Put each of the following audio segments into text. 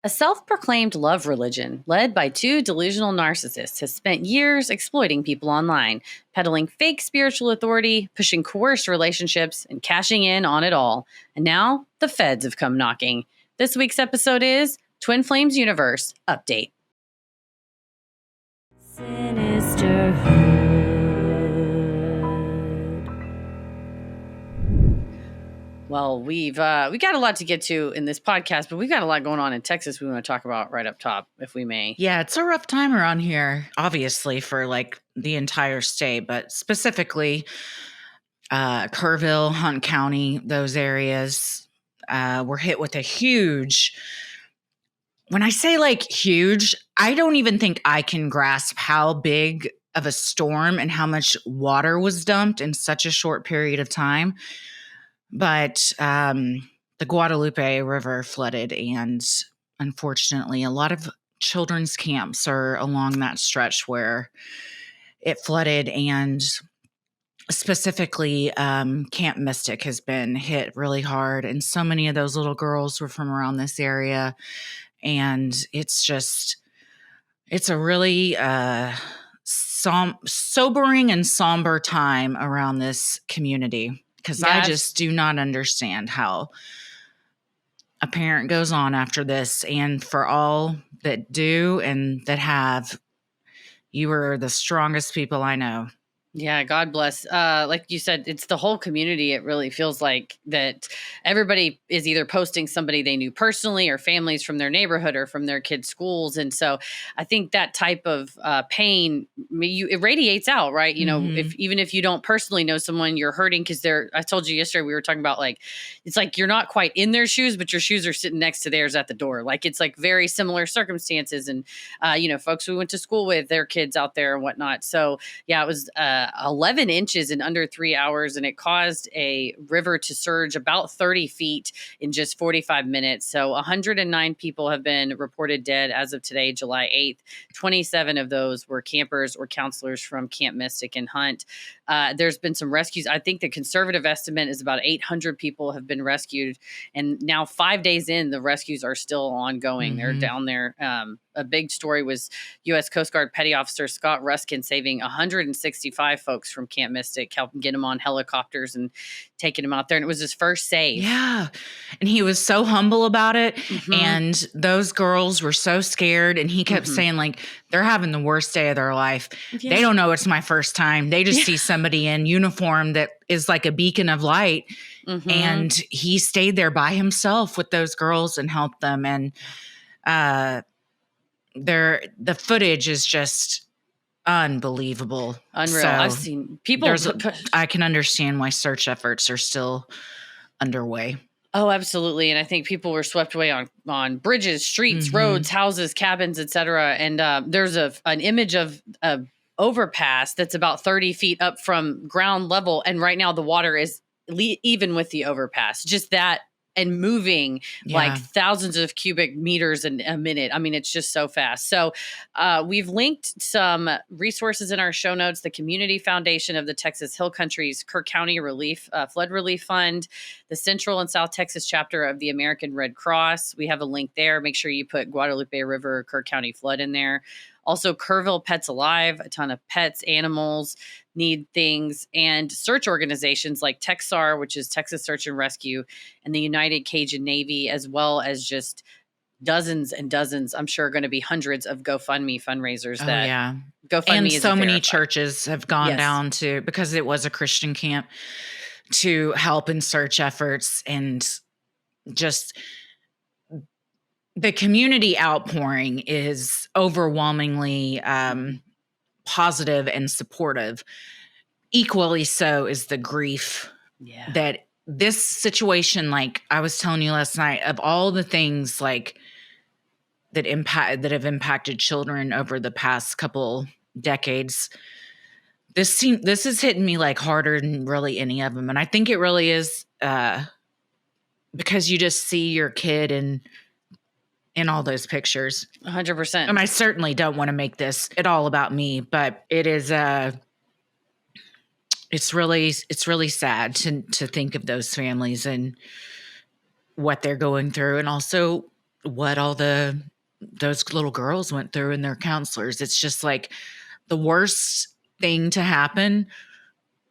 A self-proclaimed love religion led by two delusional narcissists has spent years exploiting people online, peddling fake spiritual authority, pushing coerced relationships, and cashing in on it all. And now the feds have come knocking. This week's episode is Twin Flames Universe Update. Sinisterhood. Well, we got a lot to get to in this podcast, but we've got a lot going on in Texas we want to talk about right up top, if we may. Yeah, it's a rough time around here, obviously, for like the entire state, but specifically Kerrville, Hunt County, those areas were hit with a huge, when I say like huge, I don't even think I can grasp how big of a storm and how much water was dumped in such a short period of time. But the Guadalupe River flooded, and unfortunately, a lot of children's camps are along that stretch where it flooded, and specifically Camp Mystic has been hit really hard, and so many of those little girls were from around this area, and it's a really sobering and somber time around this community. Because I just do not understand how a parent goes on after this. And for all that do and that have, you are the strongest people I know. Yeah, God bless. Like you said, it's the whole community. It really feels like that everybody is either posting somebody they knew personally or families from their neighborhood or from their kids' schools. And so I think that type of pain, it radiates out, right? You know, even if you don't personally know someone, you're hurting because I told you yesterday, we were talking about like, it's like you're not quite in their shoes, but your shoes are sitting next to theirs at the door. Like it's like very similar circumstances. And, folks we went to school with, their kids out there and whatnot. So yeah, it was 11 inches in under 3 hours, and it caused a river to surge about 30 feet in just 45 minutes. So 109 people have been reported dead as of today, July 8th. 27 of those were campers or counselors from Camp Mystic and Hunt. There's been some rescues. I think the conservative estimate is about 800 people have been rescued. And now 5 days in, the rescues are still ongoing. They're down there. A big story was U.S. Coast Guard Petty Officer Scott Ruskin saving 165 folks from Camp Mystic, helping get them on helicopters and taking them out there. And it was his first save. Yeah. And he was so humble about it. And those girls were so scared. And he kept saying, like, they're having the worst day of their life. Yeah. They don't know it's my first time. They just see somebody in uniform that is like a beacon of light. And he stayed there by himself with those girls and helped them. And the footage is just unbelievable. Unreal. So I've seen people. I can understand why search efforts are still underway. Oh, absolutely. And I think people were swept away on bridges, streets, roads, houses, cabins, etc. And there's an image of a overpass that's about 30 feet up from ground level. And right now the water is even with the overpass, just that. And moving like thousands of cubic meters in a minute. I mean, it's just so fast. So we've linked some resources in our show notes. The Community Foundation of the Texas Hill Country's Kerr County Flood Relief Fund, the Central and South Texas chapter of the American Red Cross. We have a link there. Make sure you put Guadalupe River, Kerr County flood in there. Also, Kerrville Pets Alive, a ton of pets, animals need things, and search organizations like TXR, which is Texas Search and Rescue, and the United Cajun Navy, as well as just dozens and dozens, I'm sure going to be hundreds of GoFundMe fundraisers GoFundMe and is so many churches have gone down to, because it was a Christian camp, to help in search efforts, and just the community outpouring is overwhelmingly positive and supportive. Equally so is the grief that this situation, like I was telling you last night, of all the things like that have impacted children over the past couple decades, this is hitting me like harder than really any of them. And I think it really is because you just see your kid in all those pictures. 100%. And I certainly don't want to make this at all about me, but it is it's really sad to think of those families and what they're going through, and also what all those little girls went through and their counselors. It's just like the worst thing to happen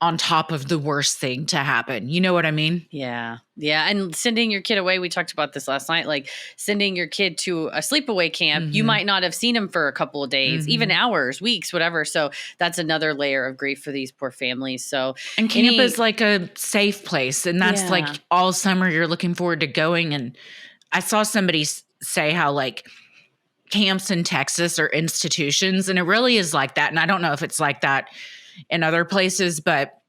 on top of the worst thing to happen. You know what I mean? Yeah. Yeah. And sending your kid away, we talked about this last night, like sending your kid to a sleepaway camp, you might not have seen him for a couple of days, even hours, weeks, whatever. So that's another layer of grief for these poor families. So, and camp is like a safe place. And that's like all summer you're looking forward to going. And I saw somebody say how like camps in Texas are institutions, and it really is like that. And I don't know if it's like that in other places, but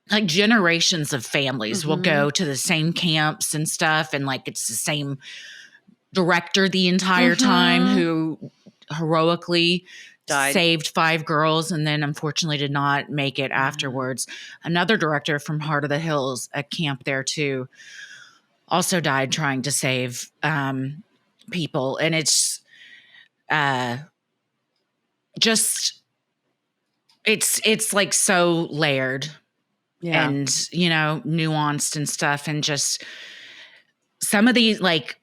like generations of families will go to the same camps and stuff. And like, it's the same director the entire time who heroically saved 5 girls and then unfortunately did not make it afterwards. Another director from Heart of the Hills, a camp there too, also died trying to save people. And it's just, it's like so layered and, you know, nuanced and stuff. And just some of these, like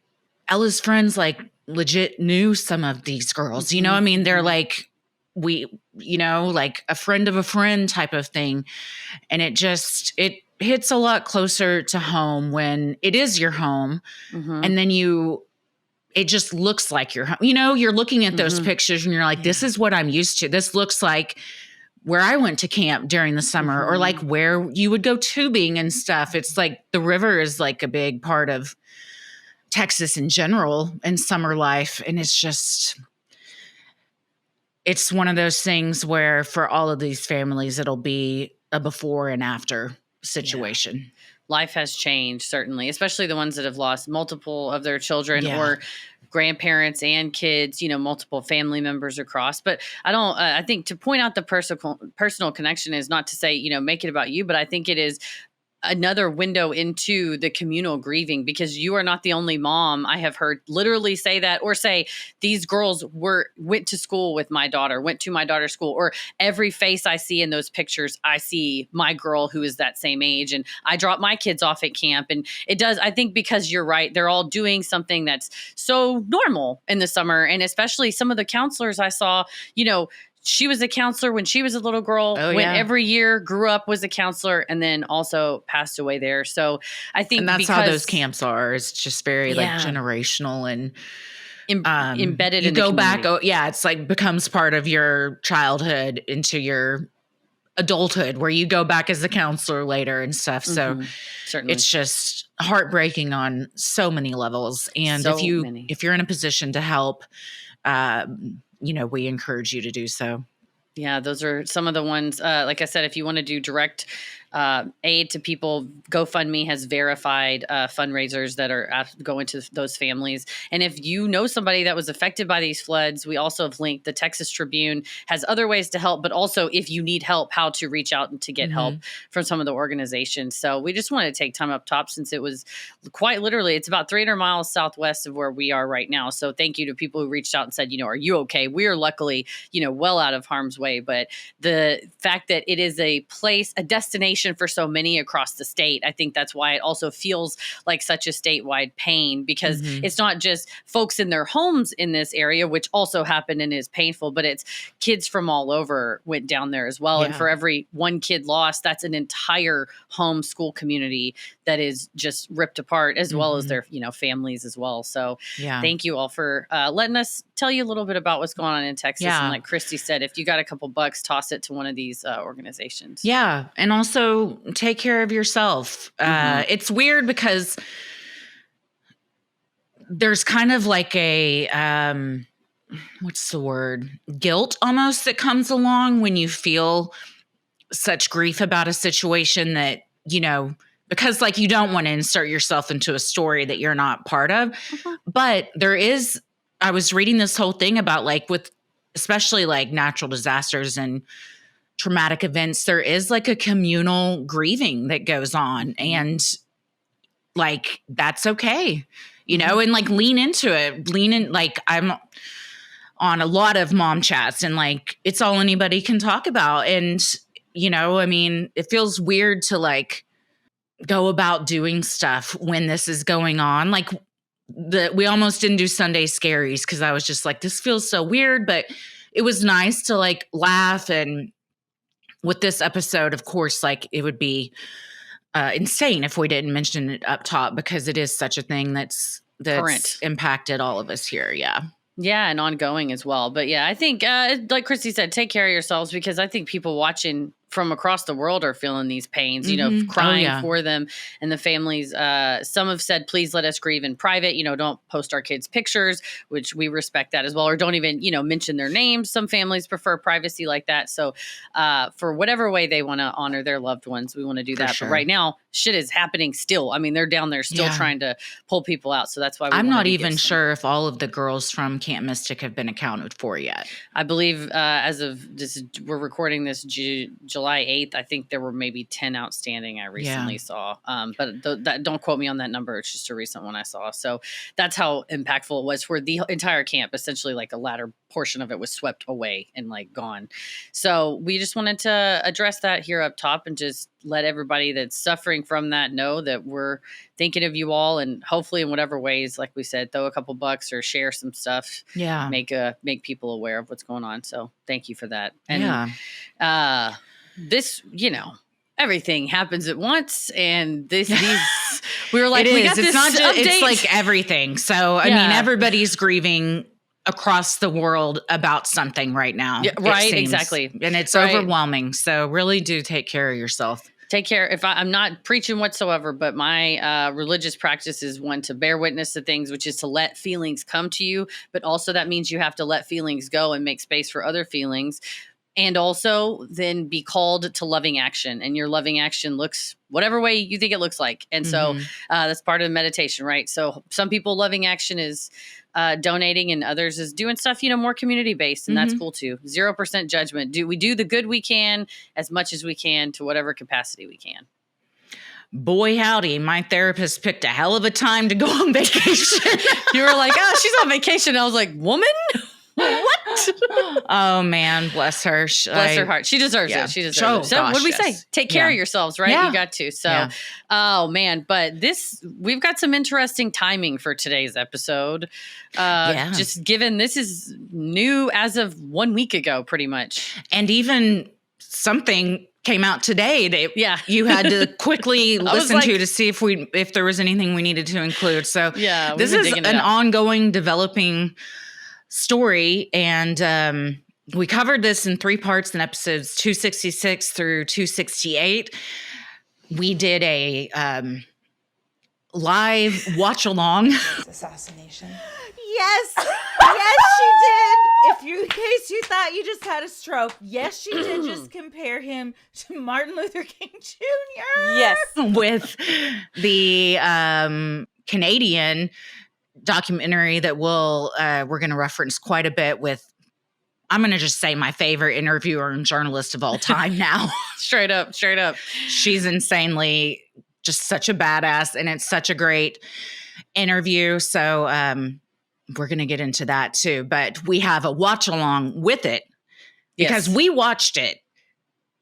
Ella's friends, like legit knew some of these girls, you know, I mean, they're like, you know, like a friend of a friend type of thing. And it hits a lot closer to home when it is your home. And then it just looks like your home. You know, you're looking at those pictures and you're like, this is what I'm used to. This looks like where I went to camp during the summer or like where you would go tubing and stuff. It's like the river is like a big part of Texas in general and summer life. And it's one of those things where for all of these families, it'll be a before and after situation. Yeah. Life has changed, certainly, especially the ones that have lost multiple of their children or grandparents and kids, you know, multiple family members across. But I think to point out the personal connection is not to say, you know, make it about you, but I think it is another window into the communal grieving, because you are not the only mom I have heard literally say that, or say these girls went to school with my daughter, went to my daughter's school, or every face I see in those pictures, I see my girl who is that same age. And I drop my kids off at camp. And it does, I think, because you're right, they're all doing something that's so normal in the summer. And especially some of the counselors I saw, you know, she was a counselor when she was a little girl, went every year, grew up, was a counselor, and then also passed away there. So I think that's how those camps are. It's just very like generational and embedded you in go the back. It's like becomes part of your childhood into your adulthood, where you go back as a counselor later and stuff. So certainly it's just heartbreaking on so many levels. And if you're in a position to help, you know, we encourage you to do so. Yeah, those are some of the ones. Like I said, if you want to do direct aid to people, GoFundMe has verified fundraisers that are going to those families. And if you know somebody that was affected by these floods, we also have linked the Texas Tribune has other ways to help, but also if you need help, how to reach out and to get help from some of the organizations. So we just wanted to take time up top, since it was quite literally, it's about 300 miles southwest of where we are right now. So thank you to people who reached out and said, you know, are you okay? We are luckily, you know, well out of harm's way. But the fact that it is a place, a destination for so many across the state, I think that's why it also feels like such a statewide pain, because it's not just folks in their homes in this area, which also happened and is painful, but it's kids from all over went down there as well. Yeah. And for every one kid lost, that's an entire home school community that is just ripped apart, as well as their, you know, families as well. So thank you all for letting us tell you a little bit about what's going on in Texas. And like Christy said, if you got a couple bucks, toss it to one of these organizations. Yeah. And also take care of yourself. It's weird because there's kind of like a, what's the word? Guilt almost that comes along when you feel such grief about a situation that, you know, because like you don't want to insert yourself into a story that you're not part of. But I was reading this whole thing about like with especially like natural disasters and traumatic events, there is like a communal grieving that goes on, and like that's okay, you know, and like lean into it. Like I'm on a lot of mom chats, and like it's all anybody can talk about. And, you know, I mean, it feels weird to like go about doing stuff when this is going on. Like we almost didn't do Sunday Scaries because I was just like, this feels so weird, but it was nice to like laugh. And with this episode, of course, like it would be insane if we didn't mention it up top because it is such a thing that's current, impacted all of us here. Yeah. Yeah, and ongoing as well. But yeah, I think, like Christy said, take care of yourselves because I think people watching from across the world are feeling these pains, you know, crying for them and the families. Some have said, please let us grieve in private. You know, don't post our kids' pictures, which we respect that as well. Or don't even, you know, mention their names. Some families prefer privacy like that. So for whatever way they want to honor their loved ones, we want to do that. But right now, shit is happening still. I mean, they're down there still trying to pull people out. So that's why I'm not even sure if all of the girls from Camp Mystic have been accounted for yet. I believe as of this, we're recording this July 8th. I think there were maybe 10 outstanding I recently saw. But don't quote me on that number. It's just a recent one I saw. So that's how impactful it was for the entire camp. Essentially, like a latter portion of it was swept away and like gone. So we just wanted to address that here up top and just let everybody that's suffering from that know that we're thinking of you all, and hopefully in whatever ways, like we said, throw a couple bucks or share some stuff. Yeah. Make people aware of what's going on. So thank you for that. And this, you know, everything happens at once, and these we were like, we got this update. It's like everything. So I mean, everybody's grieving across the world about something right now. Yeah, right, exactly. And it's overwhelming. So really do take care of yourself. Take care. If I'm not preaching whatsoever, but my religious practice is one to bear witness to things, which is to let feelings come to you. But also that means you have to let feelings go and make space for other feelings. And also then be called to loving action. And your loving action looks whatever way you think it looks like. And so that's part of the meditation, right? So some people loving action is donating, and others is doing stuff, you know, more community based. And that's cool too. 0% judgment. We do the good we can as much as we can to whatever capacity we can. Boy, howdy, my therapist picked a hell of a time to go on vacation. You were like, oh, she's on vacation. I was like, woman? What? Oh man, bless her. Bless her heart. She deserves it. She deserves it. So what did we say? Take care of yourselves, right? You got to. So, oh man, but we've got some interesting timing for today's episode. Just given this is new as of 1 week ago, pretty much. And even something came out today that you had to quickly listen to see if there was anything we needed to include. So this is an ongoing developing story, and we covered this in 3 parts in episodes 266 through 268. We did a live watch along. Assassination. Yes, yes, she did. In case you thought you just had a stroke, yes, she did just compare him to Martin Luther King Jr. Yes, with the Canadian documentary that we're going to reference quite a bit with. I'm going to just say my favorite interviewer and journalist of all time now. Straight up. She's insanely just such a badass, and it's such a great interview. So we're going to get into that too. But we have a watch along with it because we watched it.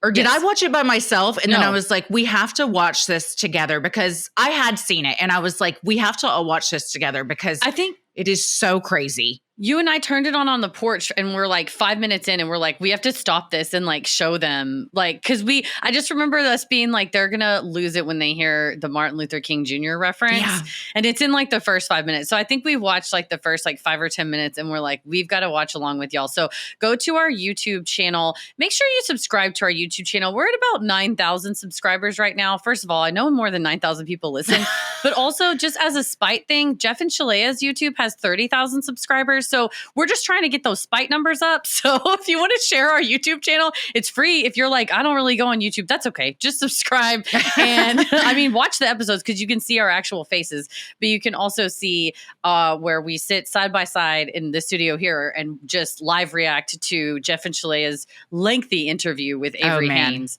Or did I watch it by myself? And then I was like, we have to watch this together because I had seen it. And I was like, we have to all watch this together because I think it is so crazy. You and I turned it on the porch, and we're like 5 minutes in, and we're like, we have to stop this and like show them, like, because I just remember us being like, they're gonna lose it when they hear the Martin Luther King Jr. reference, and it's in like the first 5 minutes. So I think we watched like the first like 5 or 10 minutes, and we're like, we've got to watch along with y'all. So go to our YouTube channel. Make sure you subscribe to our YouTube channel. We're at about 9,000 subscribers right now. First of all, I know more than 9,000 people listen, but also just as a spite thing, Jeff and Shalea's YouTube has 30,000 subscribers. So we're just trying to get those spite numbers up. So if you want to share our YouTube channel, it's free. If you're like, I don't really go on YouTube, that's okay. Just subscribe. And I mean, watch the episodes because you can see our actual faces, but you can also see where we sit side by side in the studio here and just live react to Jeff and Shalea's lengthy interview with Avery Haynes,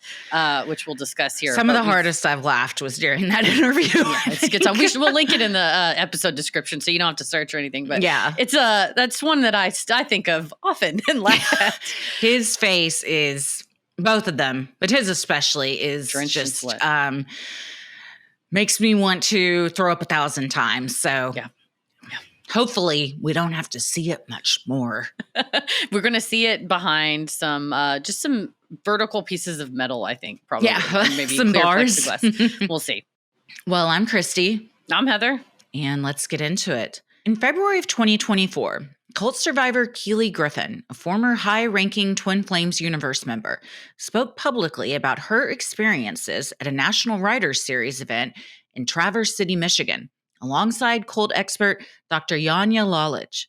which we'll discuss here. Some of the hardest I've laughed was during that interview. Yeah, it's a good time. We'll link it in the episode description so you don't have to search or anything. But it's that's one that I think of often and laugh at. His face is, both of them, but his especially is drenched just makes me want to throw up 1,000 times. So Hopefully, we don't have to see it much more. We're going to see it behind some just some vertical pieces of metal, I think, probably. Yeah, maybe some clear bars. plexiglass. We'll see. Well, I'm Christy. I'm Heather. And let's get into it. In February of 2024, cult survivor Keely Griffin, a former high-ranking Twin Flames universe member, spoke publicly about her experiences at a National Writers Series event in Traverse City, Michigan, alongside cult expert Dr. Yanya Lalich.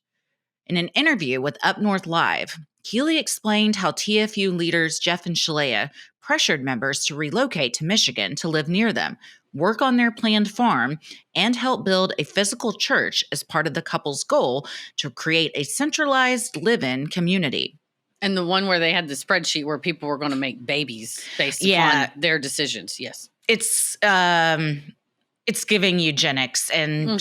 In an interview with Up North Live, Keely explained how TFU leaders Jeff and Shalea pressured members to relocate to Michigan to live near them, work on their planned farm, and help build a physical church as part of the couple's goal to create a centralized live-in community. And the one where they had the spreadsheet where people were going to make babies based upon their decisions. Yes. It's giving eugenics and,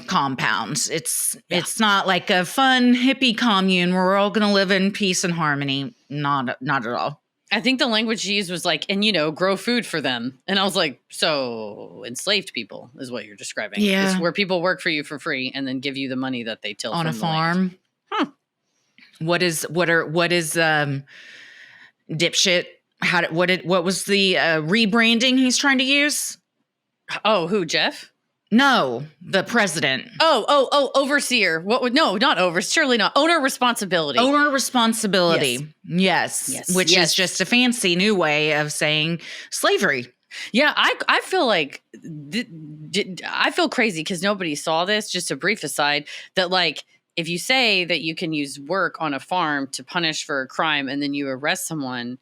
compounds. It's not like a fun hippie commune where we're all going to live in peace and harmony. Not at all. I think the language she used was like, and, grow food for them. And I was like, so enslaved people is what you're describing. Yeah. It's where people work for you for free and then give you the money that they till on from a the farm. Land. Huh. What is dipshit? What was the rebranding he's trying to use? Oh, who, Jeff? No, the president. Oh, overseer. What would, no, not over, surely not. Owner responsibility. Owner responsibility. Yes. Which is just a fancy new way of saying slavery. Yeah, I feel like, I feel crazy because nobody saw this. Just a brief aside that, like, if you say that you can use work on a farm to punish for a crime and then you arrest someone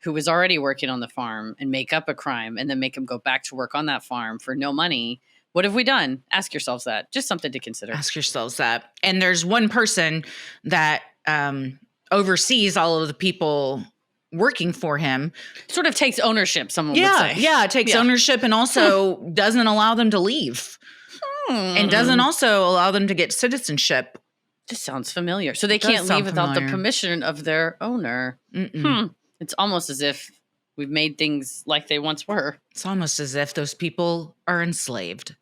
who was already working on the farm and make up a crime and then make them go back to work on that farm for no money, what have we done? Ask yourselves that. Just something to consider. Ask yourselves that. And there's one person that oversees all of the people working for him. Sort of takes ownership, someone would say. Yeah, it takes ownership and also doesn't allow them to leave. And doesn't also allow them to get citizenship. Just sounds familiar. So they can't leave without the permission of their owner. It's almost as if we've made things like they once were. It's almost as if those people are enslaved.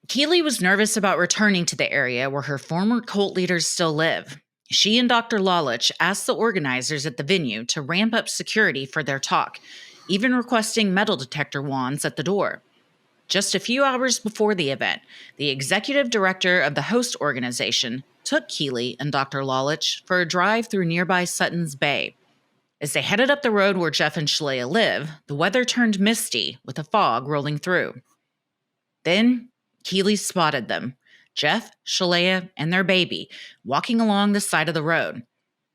Keely was nervous about returning to the area where her former cult leaders still live. She and Dr. Lalich asked the organizers at the venue to ramp up security for their talk, even requesting metal detector wands at the door. Just a few hours before the event, the executive director of the host organization took Keely and Dr. Lalich for a drive through nearby Sutton's Bay. As they headed up the road where Jeff and Shalea live, the weather turned misty with a fog rolling through. Then Keely spotted them, Jeff, Shalea, and their baby, walking along the side of the road.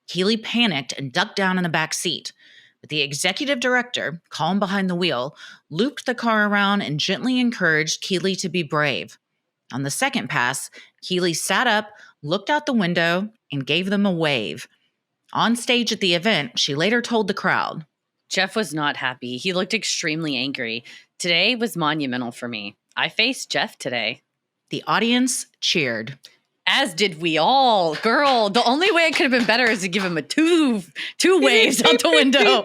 Keely panicked and ducked down in the back seat, but the executive director, calm behind the wheel, looped the car around and gently encouraged Keely to be brave. On the second pass, Keely sat up, looked out the window, and gave them a wave. On stage at the event, she later told the crowd, Jeff was not happy. He looked extremely angry. Today was monumental for me. I faced Jeff today. The audience cheered. As did we all. Girl, the only way it could have been better is to give him a two waves out the window.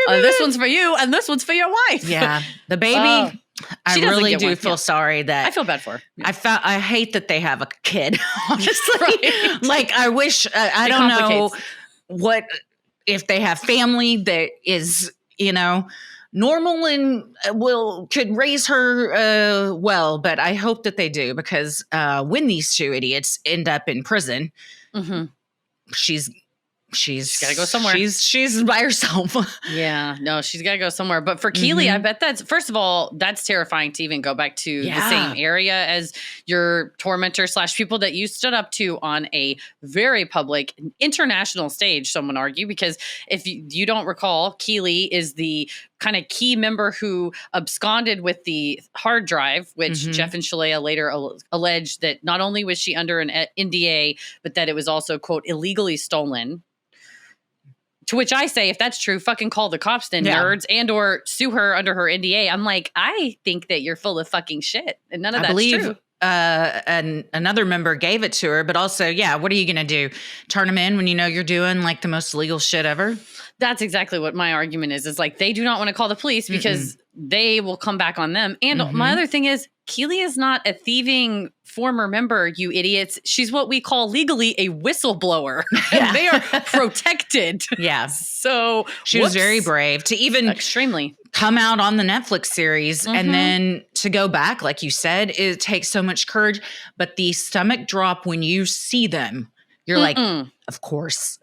This one's for you, and this one's for your wife. Yeah. The baby, I really do feel sorry that... I feel bad for her. Yeah. I hate that they have a kid, honestly. Right. Like, I wish... I don't know what... If they have family that is, normal and could raise her well, but I hope that they do, because when these two idiots end up in prison, she's got to go somewhere. She's by herself. Yeah, no, she's got to go somewhere. But for Keely, I bet that's, first of all, that's terrifying to even go back to the same area as your tormentor / people that you stood up to on a very public international stage, some would argue, because if you don't recall, Keely is the kind of key member who absconded with the hard drive, which Jeff and Shalea later alleged that not only was she under an NDA, but that it was also, quote, illegally stolen. To which I say, if that's true, fucking call the cops then, nerds, and or sue her under her NDA. I'm like, I think that you're full of fucking shit, and none of that's true. And another member gave it to her, but also, what are you going to do? Turn them in when you know you're doing like the most illegal shit ever? That's exactly what my argument is. It's like, they do not want to call the police because they will come back on them. And my other thing is, Keely is not a thieving former member, you idiots. She's what we call legally a whistleblower. And they are protected. Yeah. So she was very brave to even extremely come out on the Netflix series and then to go back, like you said, it takes so much courage. But the stomach drop when you see them, you're like, of course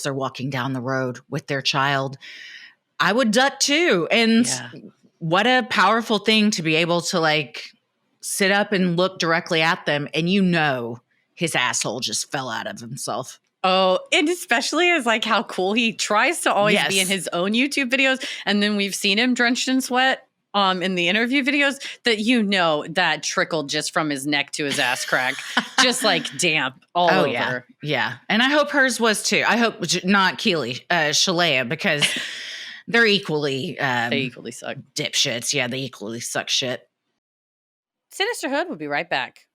they're walking down the road with their child. I would duck too. And what a powerful thing to be able to like sit up and look directly at them, and his asshole just fell out of himself. Oh, and especially as like how cool he tries to always be in his own YouTube videos. And then we've seen him drenched in sweat in the interview videos that that trickled just from his neck to his ass crack, just like damp all over. Yeah. And I hope hers was too. I hope not Keely, Shalea, because they're equally they equally suck. Dipshits. Yeah, they equally suck shit. Sinisterhood will be right back.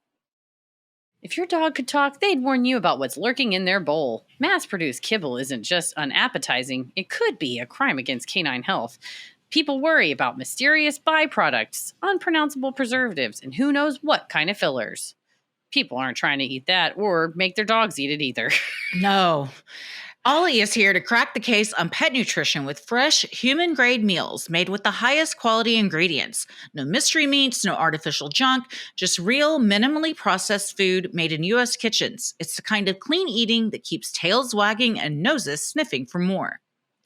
If your dog could talk, they'd warn you about what's lurking in their bowl. Mass-produced kibble isn't just unappetizing. It could be a crime against canine health. People worry about mysterious byproducts, unpronounceable preservatives, and who knows what kind of fillers. People aren't trying to eat that or make their dogs eat it either. No. Ollie is here to crack the case on pet nutrition with fresh, human-grade meals made with the highest quality ingredients. No mystery meats, no artificial junk, just real, minimally processed food made in U.S. kitchens. It's the kind of clean eating that keeps tails wagging and noses sniffing for more.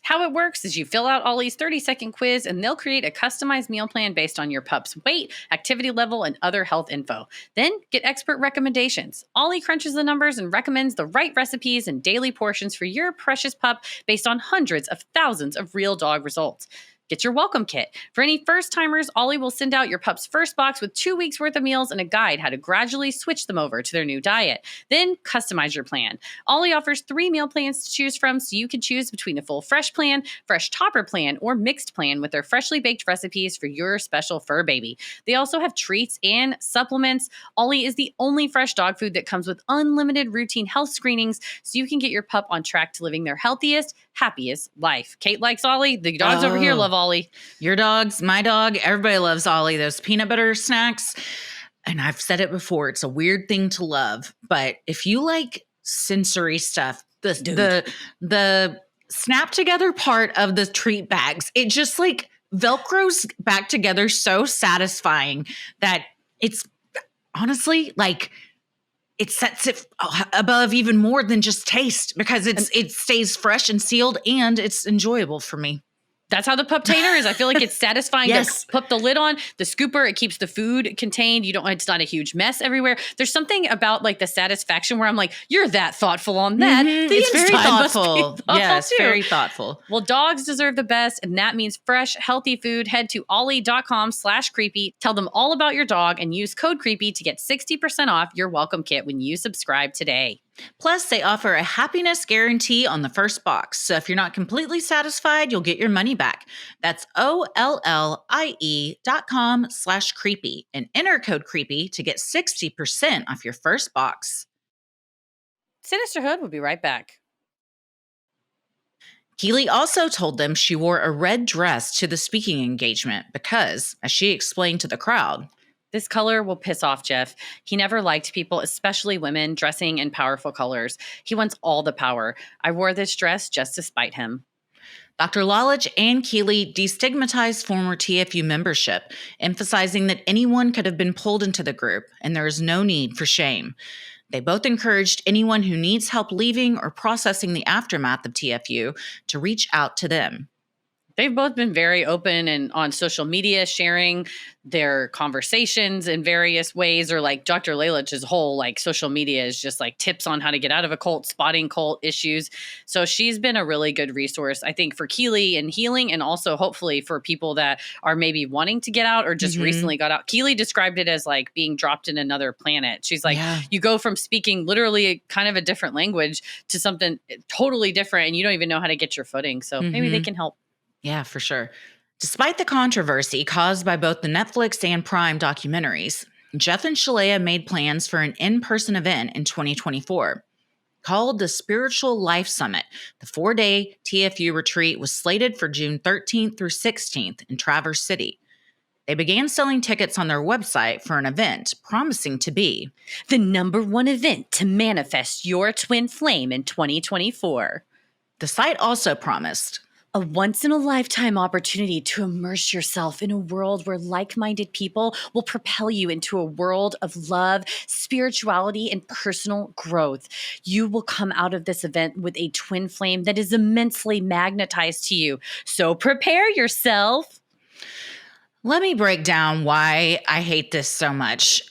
How it works is you fill out Ollie's 30-second quiz, and they'll create a customized meal plan based on your pup's weight, activity level, and other health info. Then get expert recommendations. Ollie crunches the numbers and recommends the right recipes and daily portions for your precious pup based on hundreds of thousands of real dog results. Get your welcome kit. For any first-timers, Ollie will send out your pup's first box with 2 weeks worth of meals and a guide how to gradually switch them over to their new diet. Then customize your plan. Ollie offers 3 meal plans to choose from, so you can choose between a full fresh plan, fresh topper plan, or mixed plan with their freshly baked recipes for your special fur baby. They also have treats and supplements. Ollie is the only fresh dog food that comes with unlimited routine health screenings, so you can get your pup on track to living their healthiest, happiest life. Kate likes Ollie. The dogs over here love Ollie. Your dogs, my dog, everybody loves Ollie. Those peanut butter snacks. And I've said it before, it's a weird thing to love. But if you like sensory stuff, the snap together part of the treat bags, it just like Velcros back together so satisfying that it's honestly like it sets it above even more than just taste, because it stays fresh and sealed and it's enjoyable for me. That's how the pup tainer is. I feel like it's satisfying to put the lid on. The scooper, it keeps the food contained. It's not a huge mess everywhere. There's something about like the satisfaction where I'm like, you're that thoughtful on that. It's very thoughtful. Yes, very thoughtful. Well, dogs deserve the best, and that means fresh, healthy food. Head to ollie.com/creepy. Tell them all about your dog and use code creepy to get 60% off your welcome kit when you subscribe today. Plus, they offer a happiness guarantee on the first box. So if you're not completely satisfied, you'll get your money back. That's OLLIE.com/creepy and enter code creepy to get 60% off your first box. Sinisterhood will be right back. Keely also told them she wore a red dress to the speaking engagement because, as she explained to the crowd, this color will piss off Jeff. He never liked people, especially women, dressing in powerful colors. He wants all the power. I wore this dress just to spite him. Dr. Lalich and Keely destigmatized former TFU membership, emphasizing that anyone could have been pulled into the group and there is no need for shame. They both encouraged anyone who needs help leaving or processing the aftermath of TFU to reach out to them. They've both been very open and on social media sharing their conversations in various ways, or like Dr. Lalich's whole like social media is just like tips on how to get out of a cult, spotting cult issues. So she's been a really good resource, I think, for Keely and healing, and also hopefully for people that are maybe wanting to get out or just recently got out. Keely described it as like being dropped in another planet. She's like, you go from speaking literally kind of a different language to something totally different, and you don't even know how to get your footing. So maybe they can help. Yeah, for sure. Despite the controversy caused by both the Netflix and Prime documentaries, Jeff and Shalea made plans for an in-person event in 2024. Called the Spiritual Life Summit, the 4-day TFU retreat was slated for June 13th through 16th in Traverse City. They began selling tickets on their website for an event, promising to be the #1 event to manifest your twin flame in 2024. The site also promised a once-in-a-lifetime opportunity to immerse yourself in a world where like-minded people will propel you into a world of love, spirituality, and personal growth. You will come out of this event with a twin flame that is immensely magnetized to you. So prepare yourself. Let me break down why I hate this so much.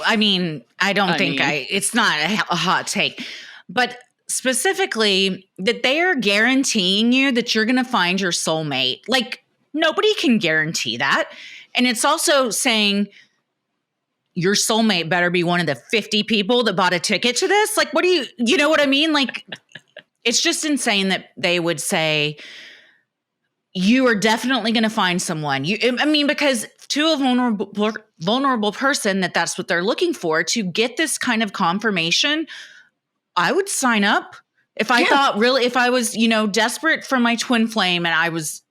I mean, it's not a hot take, but specifically that they are guaranteeing you that you're going to find your soulmate. Like, nobody can guarantee that. And it's also saying your soulmate better be one of the 50 people that bought a ticket to this. Like, you know what I mean? Like, it's just insane that they would say, you are definitely going to find someone. Because to a vulnerable person that's what they're looking for, to get this kind of confirmation, I would sign up. If I was, desperate for my twin flame and I was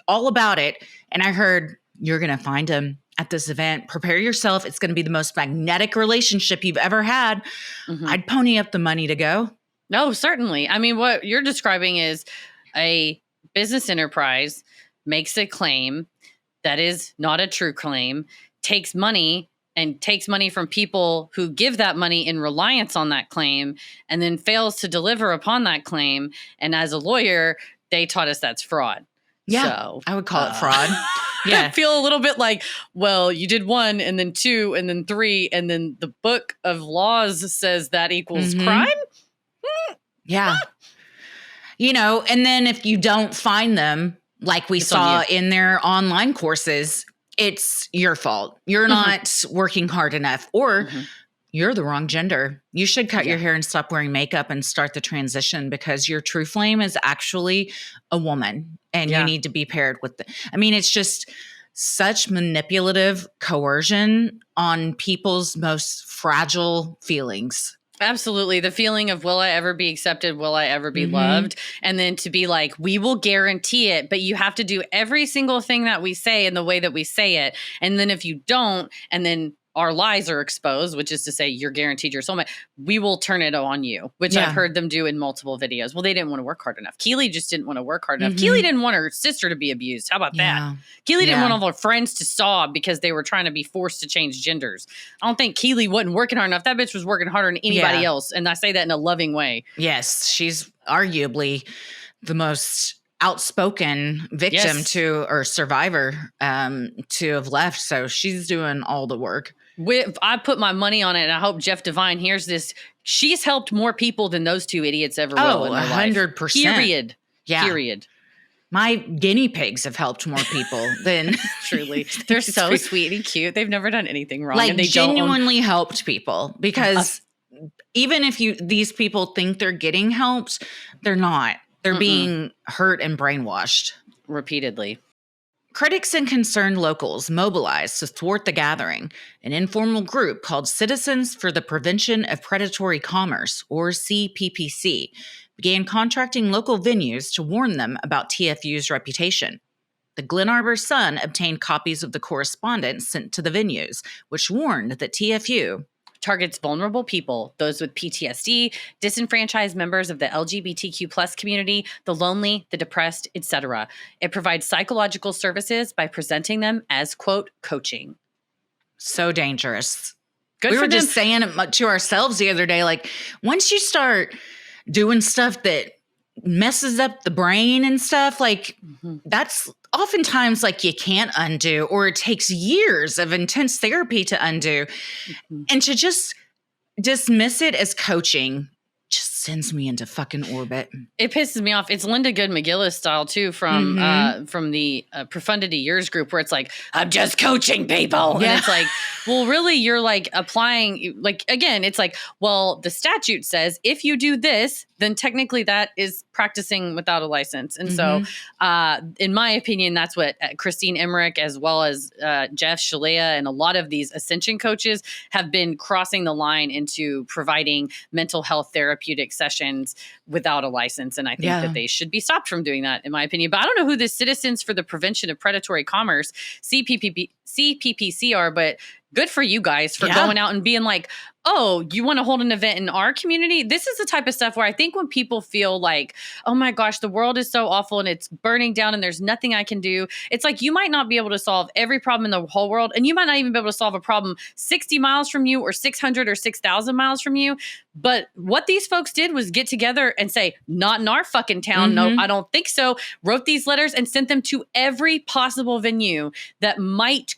all about it, and I heard you're going to find him at this event, prepare yourself. It's going to be the most magnetic relationship you've ever had. Mm-hmm. I'd pony up the money to go. No, certainly. I mean, what you're describing is a business enterprise makes a claim that is not a true claim, takes money from people who give that money in reliance on that claim, and then fails to deliver upon that claim. And as a lawyer, they taught us that's fraud. Yeah, so, I would call it fraud. Yeah. I feel a little bit like, well, you did 1 and then 2 and then 3, and then the book of laws says that equals crime? Yeah. And then if you don't find them, like we saw in their online courses, it's your fault. You're not working hard enough, or you're the wrong gender. You should cut your hair and stop wearing makeup and start the transition, because your true flame is actually a woman, and you need to be paired with it's just such manipulative coercion on people's most fragile feelings. Absolutely. The feeling of, will I ever be accepted? Will I ever be loved? And then to be like, we will guarantee it, but you have to do every single thing that we say in the way that we say it. And then if you don't, and then our lies are exposed, which is to say you're guaranteed your soulmate, we will turn it on you, which I've heard them do in multiple videos. Well, they didn't want to work hard enough. Keely just didn't want to work hard enough. Keely didn't want her sister to be abused. How about that? Keely didn't want all her friends to sob because they were trying to be forced to change genders. I don't think Keely wasn't working hard enough. That bitch was working harder than anybody else. And I say that in a loving way. Yes. She's arguably the most outspoken victim or survivor to have left. So she's doing all the work. I put my money on it, and I hope Jeff Devine hears this. She's helped more people than those two idiots ever will in their 100%. life. Period. Yeah. Period. My guinea pigs have helped more people than truly. They're so sweet and cute. They've never done anything wrong. Like, and they genuinely helped people, because even if these people think they're getting helped, they're not. They're being hurt and brainwashed repeatedly. Critics and concerned locals mobilized to thwart the gathering. An informal group called Citizens for the Prevention of Predatory Commerce, or CPPC, began contracting local venues to warn them about TFU's reputation. The Glen Arbor Sun obtained copies of the correspondence sent to the venues, which warned that TFU targets vulnerable people, those with PTSD, disenfranchised members of the LGBTQ plus community, the lonely, the depressed, etc. It provides psychological services by presenting them as, quote, coaching. So dangerous. Good we for were them. Just saying it to ourselves the other day, like, once you start doing stuff that messes up the brain and stuff, like, that's oftentimes like you can't undo, or it takes years of intense therapy to undo. And to just dismiss it as coaching just sends me into fucking orbit. It pisses me off. It's Linda Good McGillis style too, from the Profundity Years group, where it's like, I'm just coaching people. And it's like, well, really, you're like applying, like, again, it's like, well, the statute says if you do this, then technically that is practicing without a license. And so, in my opinion, that's what Christine Emmerich, as well as Jeff Shalea, and a lot of these ascension coaches have been crossing the line into providing mental health therapeutic therapeutic sessions without a license. And I think that they should be stopped from doing that, in my opinion. But I don't know who the Citizens for the Prevention of Predatory Commerce, CPPC are, but good for you guys for going out and being like, oh, you want to hold an event in our community? This is the type of stuff where I think when people feel like, oh my gosh, the world is so awful and it's burning down and there's nothing I can do. It's like, you might not be able to solve every problem in the whole world. And you might not even be able to solve a problem 60 miles from you or 600 or 6,000 miles from you. But what these folks did was get together and say, not in our fucking town. No, I don't think so. Wrote these letters and sent them to every possible venue that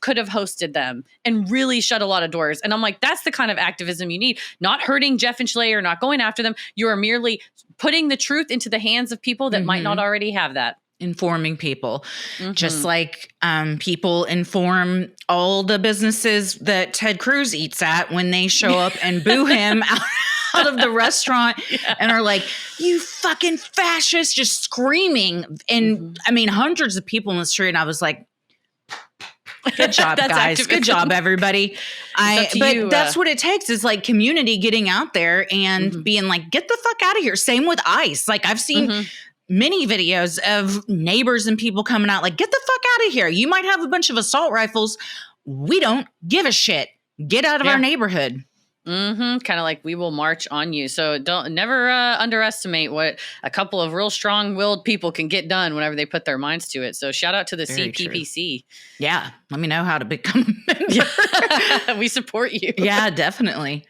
could have hosted them and really shut a lot of doors. And I'm like, that's the kind of activism you need. Not hurting Jeff and Schlayer, not going after them. You are merely putting the truth into the hands of people that might not already have that. Informing people, just like people inform all the businesses that Ted Cruz eats at when they show up and boo him out of the restaurant and are like, you fucking fascist, just screaming. And I mean, hundreds of people in the street. And I was like, good job, guys. Activism. Good job, everybody. That's what it takes is like community getting out there and being like, get the fuck out of here. Same with ICE. Like I've seen many videos of neighbors and people coming out like, get the fuck out of here. You might have a bunch of assault rifles. We don't give a shit. Get out of our neighborhood. Kind of like we will march on you. So never underestimate what a couple of real strong-willed people can get done whenever they put their minds to it. So shout out to the CPPC. Yeah. Let me know how to become a member. We support you. Yeah, definitely.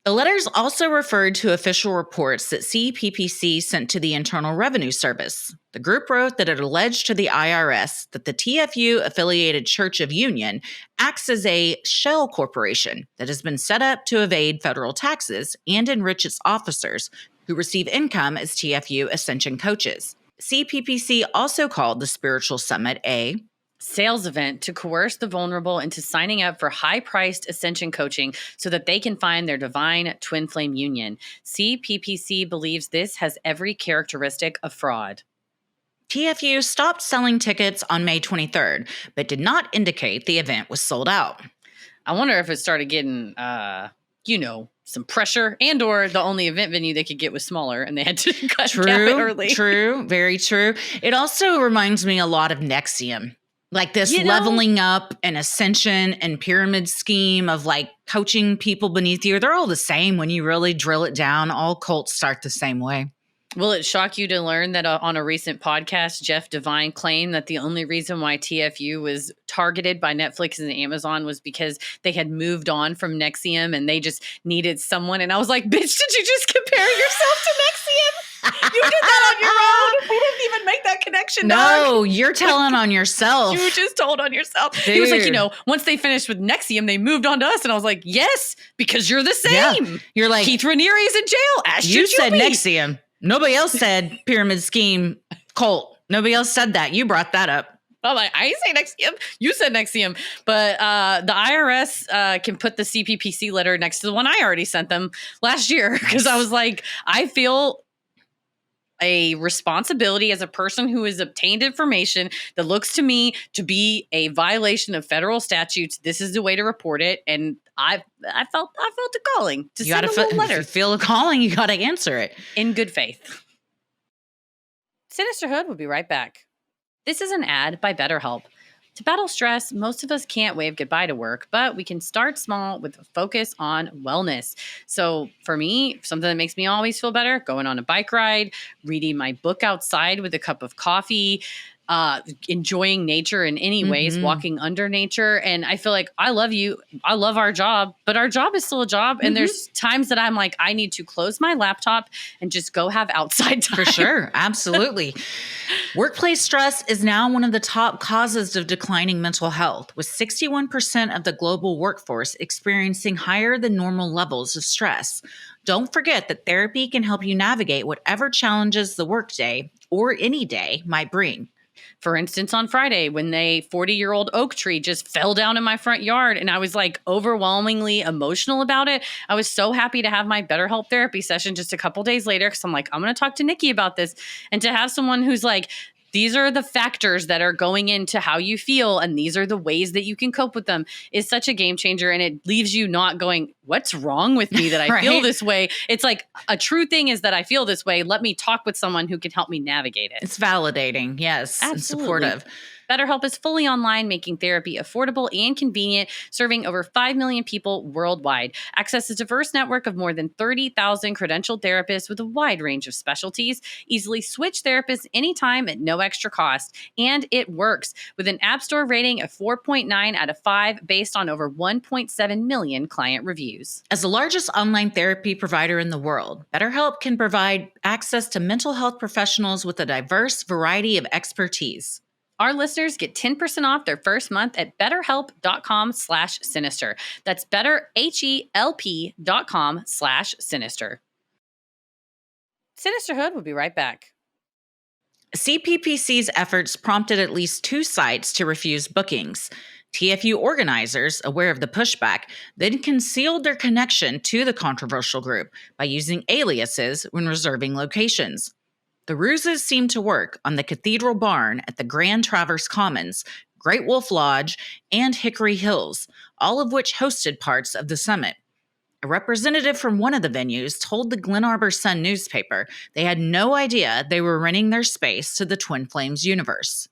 The letters also referred to official reports that CPPC sent to the Internal Revenue Service. The group wrote that it alleged to the IRS that the TFU-affiliated Church of Union acts as a shell corporation that has been set up to evade federal taxes and enrich its officers who receive income as TFU Ascension coaches. CPPC also called the Spiritual Summit a sales event to coerce the vulnerable into signing up for high-priced Ascension coaching so that they can find their divine twin flame union. CPPC believes this has every characteristic of fraud. TFU stopped selling tickets on May 23rd, but did not indicate the event was sold out. I wonder if it started getting, some pressure and or the only event venue they could get was smaller and they had to cap it early. True, very true. It also reminds me a lot of NXIVM. Like this leveling up and ascension and pyramid scheme of like coaching people beneath you. They're all the same when you really drill it down. All cults start the same way. Will it shock you to learn that on a recent podcast, Jeff Devine claimed that the only reason why TFU was targeted by Netflix and Amazon was because they had moved on from NXIVM and they just needed someone. And I was like, bitch, did you just compare yourself to NXIVM? You did that on your own. We didn't even make that connection. No, you're telling on yourself. You just told on yourself. Dude. He was like, once they finished with NXIVM, they moved on to us. And I was like, yes, because you're the same. Yeah. You're like, Keith Raniere's in jail. You said NXIVM. Nobody else said pyramid scheme cult. Nobody else said that. You brought that up. I'm like, I ain't say NXIVM. You said NXIVM. But the IRS can put the CPPC letter next to the one I already sent them last year. Because I was like, I feel a responsibility as a person who has obtained information that looks to me to be a violation of federal statutes. This is the way to report it. And I felt a calling to send a little letter. If you feel a calling, you got to answer it. In good faith. Sinisterhood will be right back. This is an ad by BetterHelp. To battle stress, most of us can't wave goodbye to work, but we can start small with a focus on wellness. So for me, something that makes me always feel better, going on a bike ride, reading my book outside with a cup of coffee, enjoying nature in any ways, walking under nature. And I feel like I love our job, but our job is still a job. And there's times that I'm like, I need to close my laptop and just go have outside time. For sure. Absolutely. Workplace stress is now one of the top causes of declining mental health, with 61% of the global workforce experiencing higher than normal levels of stress. Don't forget that therapy can help you navigate whatever challenges the workday or any day might bring. For instance, on Friday, when the 40-year-old oak tree just fell down in my front yard and I was like overwhelmingly emotional about it, I was so happy to have my BetterHelp therapy session just a couple days later because I'm like, I'm going to talk to Nikki about this. And to have someone who's like, these are the factors that are going into how you feel, and these are the ways that you can cope with them, is such a game changer. And it leaves you not going, what's wrong with me that I Right. feel this way? It's like, a true thing is that I feel this way. Let me talk with someone who can help me navigate it. It's validating, yes, Absolutely. and supportive. BetterHelp is fully online, making therapy affordable and convenient, serving over 5 million people worldwide. Access a diverse network of more than 30,000 credentialed therapists with a wide range of specialties. Easily switch therapists anytime at no extra cost. And it works with an App Store rating of 4.9 out of 5 based on over 1.7 million client reviews. As the largest online therapy provider in the world, BetterHelp can provide access to mental health professionals with a diverse variety of expertise. Our listeners get 10% off their first month at betterhelp.com/sinister. That's betterhelp.com/sinister. Sinisterhood will be right back. CPPC's efforts prompted at least 2 sites to refuse bookings. TFU organizers, aware of the pushback, then concealed their connection to the controversial group by using aliases when reserving locations. The ruses seemed to work on the Cathedral Barn at the Grand Traverse Commons, Great Wolf Lodge, and Hickory Hills, all of which hosted parts of the summit. A representative from one of the venues told the Glen Arbor Sun newspaper they had no idea they were renting their space to the Twin Flames universe.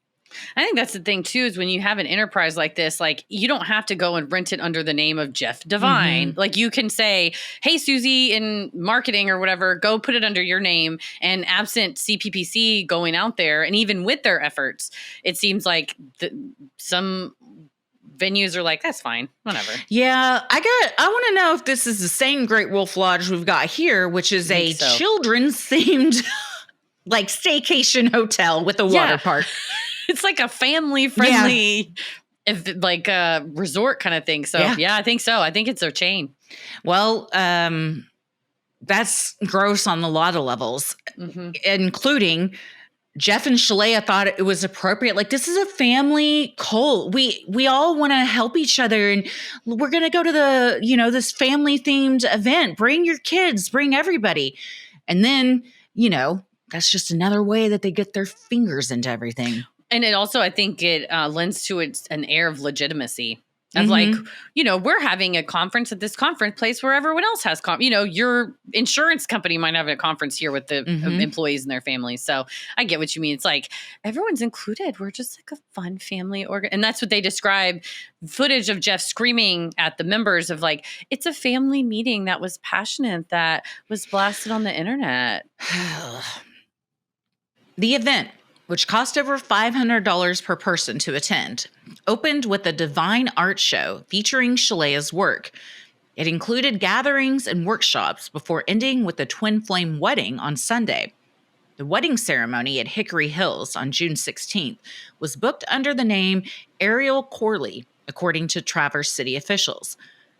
I think that's the thing, too, is when you have an enterprise like this, like, you don't have to go and rent it under the name of Jeff Devine. Mm-hmm. Like, you can say, hey, Susie, in marketing or whatever, go put it under your name. And absent CPPC going out there, and even with their efforts, it seems like some venues are like, that's fine, whatever. Yeah, I want to know if this is the same Great Wolf Lodge we've got here, which is a children's themed like staycation hotel with a water park. It's like a family friendly, like a resort kind of thing. So yeah, I think so. I think it's their chain. Well, that's gross on a lot of levels, including Jeff and Shalea thought it was appropriate. Like, this is a family cult. We all want to help each other, and we're going to go to the, this family themed event. Bring your kids, bring everybody. And then, that's just another way that they get their fingers into everything. And it also, I think it lends to an air of legitimacy. Of like, we're having a conference at this conference place where everyone else has, your insurance company might have a conference here with the employees and their families. So I get what you mean. It's like, everyone's included. We're just like a fun family and that's what they describe. Footage of Jeff screaming at the members of like, it's a family meeting that was passionate, that was blasted on the internet. The event, which cost over $500 per person to attend, opened with a divine art show featuring Shalea's work. It included gatherings and workshops before ending with a twin flame wedding on Sunday. The wedding ceremony at Hickory Hills on June 16th was booked under the name Ariel Corley, according to Traverse City officials.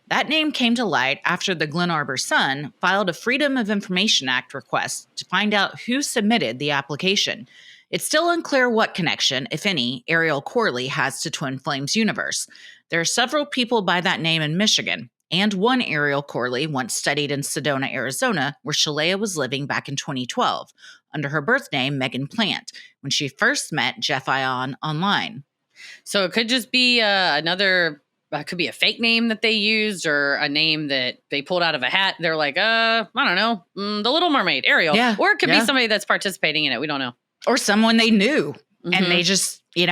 That name came to light after the Glen Arbor Sun filed a Freedom of Information Act request to find out who submitted the application. It's still unclear what connection, if any, Ariel Corley has to Twin Flames universe. There are several people by that name in Michigan, and one Ariel Corley once studied in Sedona, Arizona, where Shalea was living back in 2012, under her birth name, Megan Plant, when she first met Jeff Ion online. So it could just be could be a fake name that they used, or a name that they pulled out of a hat. They're like, I don't know, the Little Mermaid, Ariel. Yeah, or it could be somebody that's participating in it. We don't know. Or someone they knew, and they just, they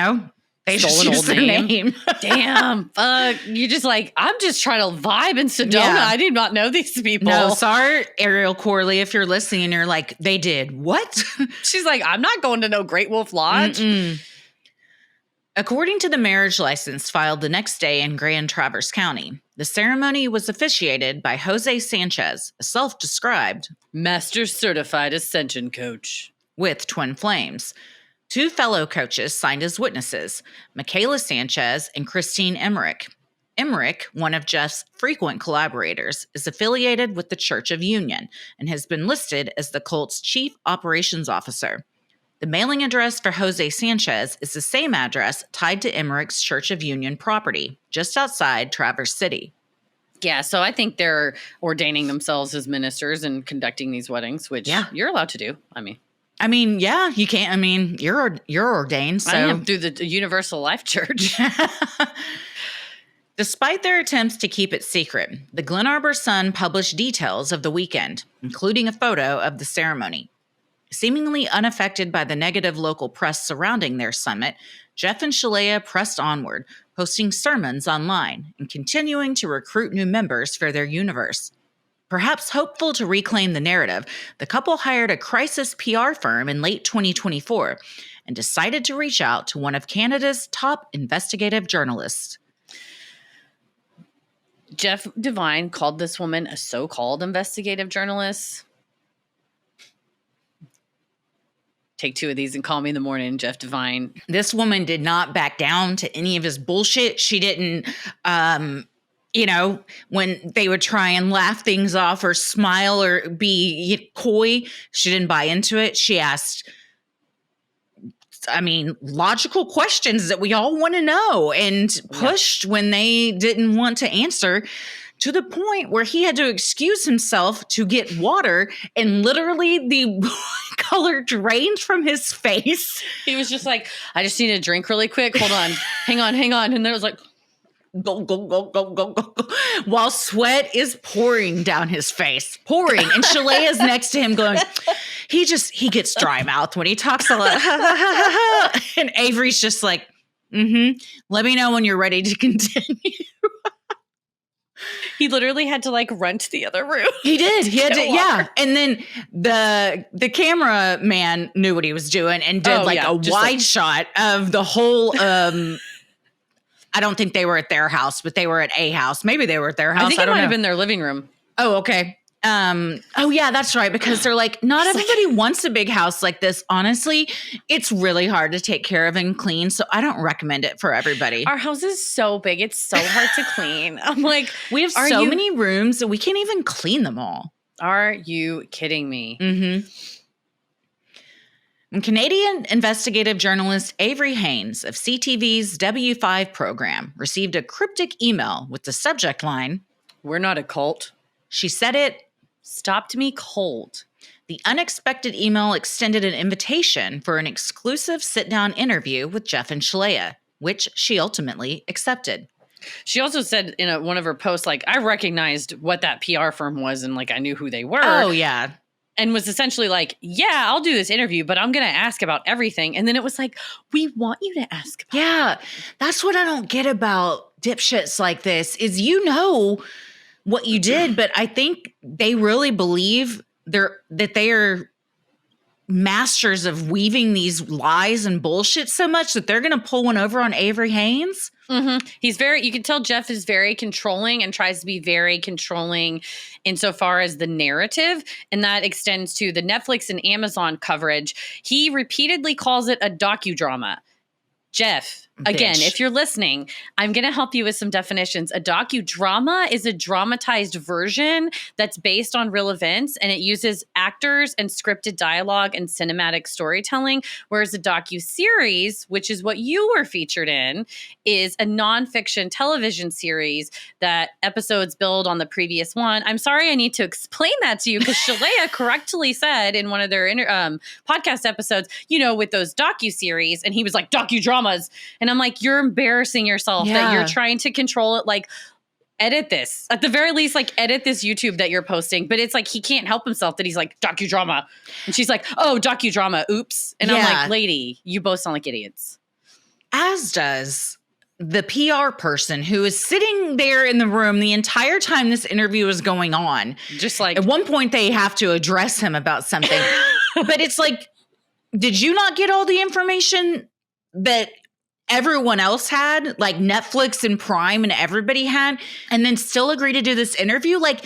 stole an old name. Damn, you're just like, I'm just trying to vibe in Sedona. Yeah. I did not know these people. No, sorry, Ariel Corley, if you're listening and you're like, they did what? She's like, I'm not going to no Great Wolf Lodge. According to the marriage license filed the next day in Grand Traverse County, the ceremony was officiated by Jose Sanchez, a self-described Master Certified Ascension Coach with Twin Flames. 2 fellow coaches signed as witnesses, Michaela Sanchez and Christine Emmerich. Emmerich, one of Jeff's frequent collaborators, is affiliated with the Church of Union and has been listed as the cult's chief operations officer. The mailing address for Jose Sanchez is the same address tied to Emmerich's Church of Union property, just outside Traverse City. Yeah, so I think they're ordaining themselves as ministers and conducting these weddings, which you're allowed to do. I mean, I mean, yeah, you can't. I mean, you're ordained. So. I am through the Universal Life Church. Despite their attempts to keep it secret, the Glen Arbor Sun published details of the weekend, including a photo of the ceremony. Seemingly unaffected by the negative local press surrounding their summit, Jeff and Shalea pressed onward, posting sermons online and continuing to recruit new members for their universe. Perhaps hopeful to reclaim the narrative, the couple hired a crisis PR firm in late 2024 and decided to reach out to one of Canada's top investigative journalists. Jeff Devine called this woman a so-called investigative journalist. Take 2 of these and call me in the morning, Jeff Devine. This woman did not back down to any of his bullshit. She didn't, when they would try and laugh things off or smile or be coy, she didn't buy into it. She asked, logical questions that we all want to know and pushed when they didn't want to answer, to the point where he had to excuse himself to get water and literally the color drained from his face. He was just like, I just need a drink really quick. Hold on. Hang on. And then it was like, go, while sweat is pouring down his face. Pouring. And Shalea's next to him going, he gets dry mouth when he talks a lot. And Avery's just like, let me know when you're ready to continue. He literally had to like run to the other room. He did. He had to, yeah. And then the camera man knew what he was doing and did a wide shot of the whole. I don't think they were at their house, but they were at a house. Maybe they were at their house. I think it might have been their living room. Oh, okay. Oh yeah, that's right. Because they're like, not everybody wants a big house like this. Honestly, it's really hard to take care of and clean. So I don't recommend it for everybody. Our house is so big. It's so hard to clean. I'm like, we have so many rooms that we can't even clean them all. Are you kidding me? Mm-hmm. And Canadian investigative journalist Avery Haynes of CTV's W5 program received a cryptic email with the subject line, "We're not a cult." She said it stopped me cold. The unexpected email extended an invitation for an exclusive sit-down interview with Jeff and Shalea, which she ultimately accepted. She also said in one of her posts, like, I recognized what that PR firm was and like I knew who they were. Oh, yeah. And was essentially like, yeah, I'll do this interview, but I'm going to ask about everything. And then it was like, we want you to ask about everything. That's what I don't get about dipshits like this is what you did, but I think they really believe that they are masters of weaving these lies and bullshit so much that they're going to pull one over on Avery Haynes. Mm-hmm. You can tell Jeff is very controlling and tries to be very controlling insofar as the narrative. And that extends to the Netflix and Amazon coverage. He repeatedly calls it a docudrama. Jeff, again, if you're listening, I'm going to help you with some definitions. A docudrama is a dramatized version that's based on real events, and it uses actors and scripted dialogue and cinematic storytelling, whereas a docuseries, which is what you were featured in, is a nonfiction television series that episodes build on the previous one. I'm sorry I need to explain that to you because Shalea correctly said in one of their podcast episodes, with those docuseries, and he was like, docudramas. And I'm like, you're embarrassing yourself that you're trying to control it. Like, edit this. At the very least, like, edit this YouTube that you're posting. But it's like, he can't help himself that he's like, docudrama. And she's like, oh, docudrama. Oops. And I'm like, lady, you both sound like idiots. As does the PR person who is sitting there in the room the entire time this interview is going on. Just like, at one point, they have to address him about something. But it's like, did you not get all the information that everyone else had, like Netflix and Prime and everybody had, and then still agree to do this interview? Like,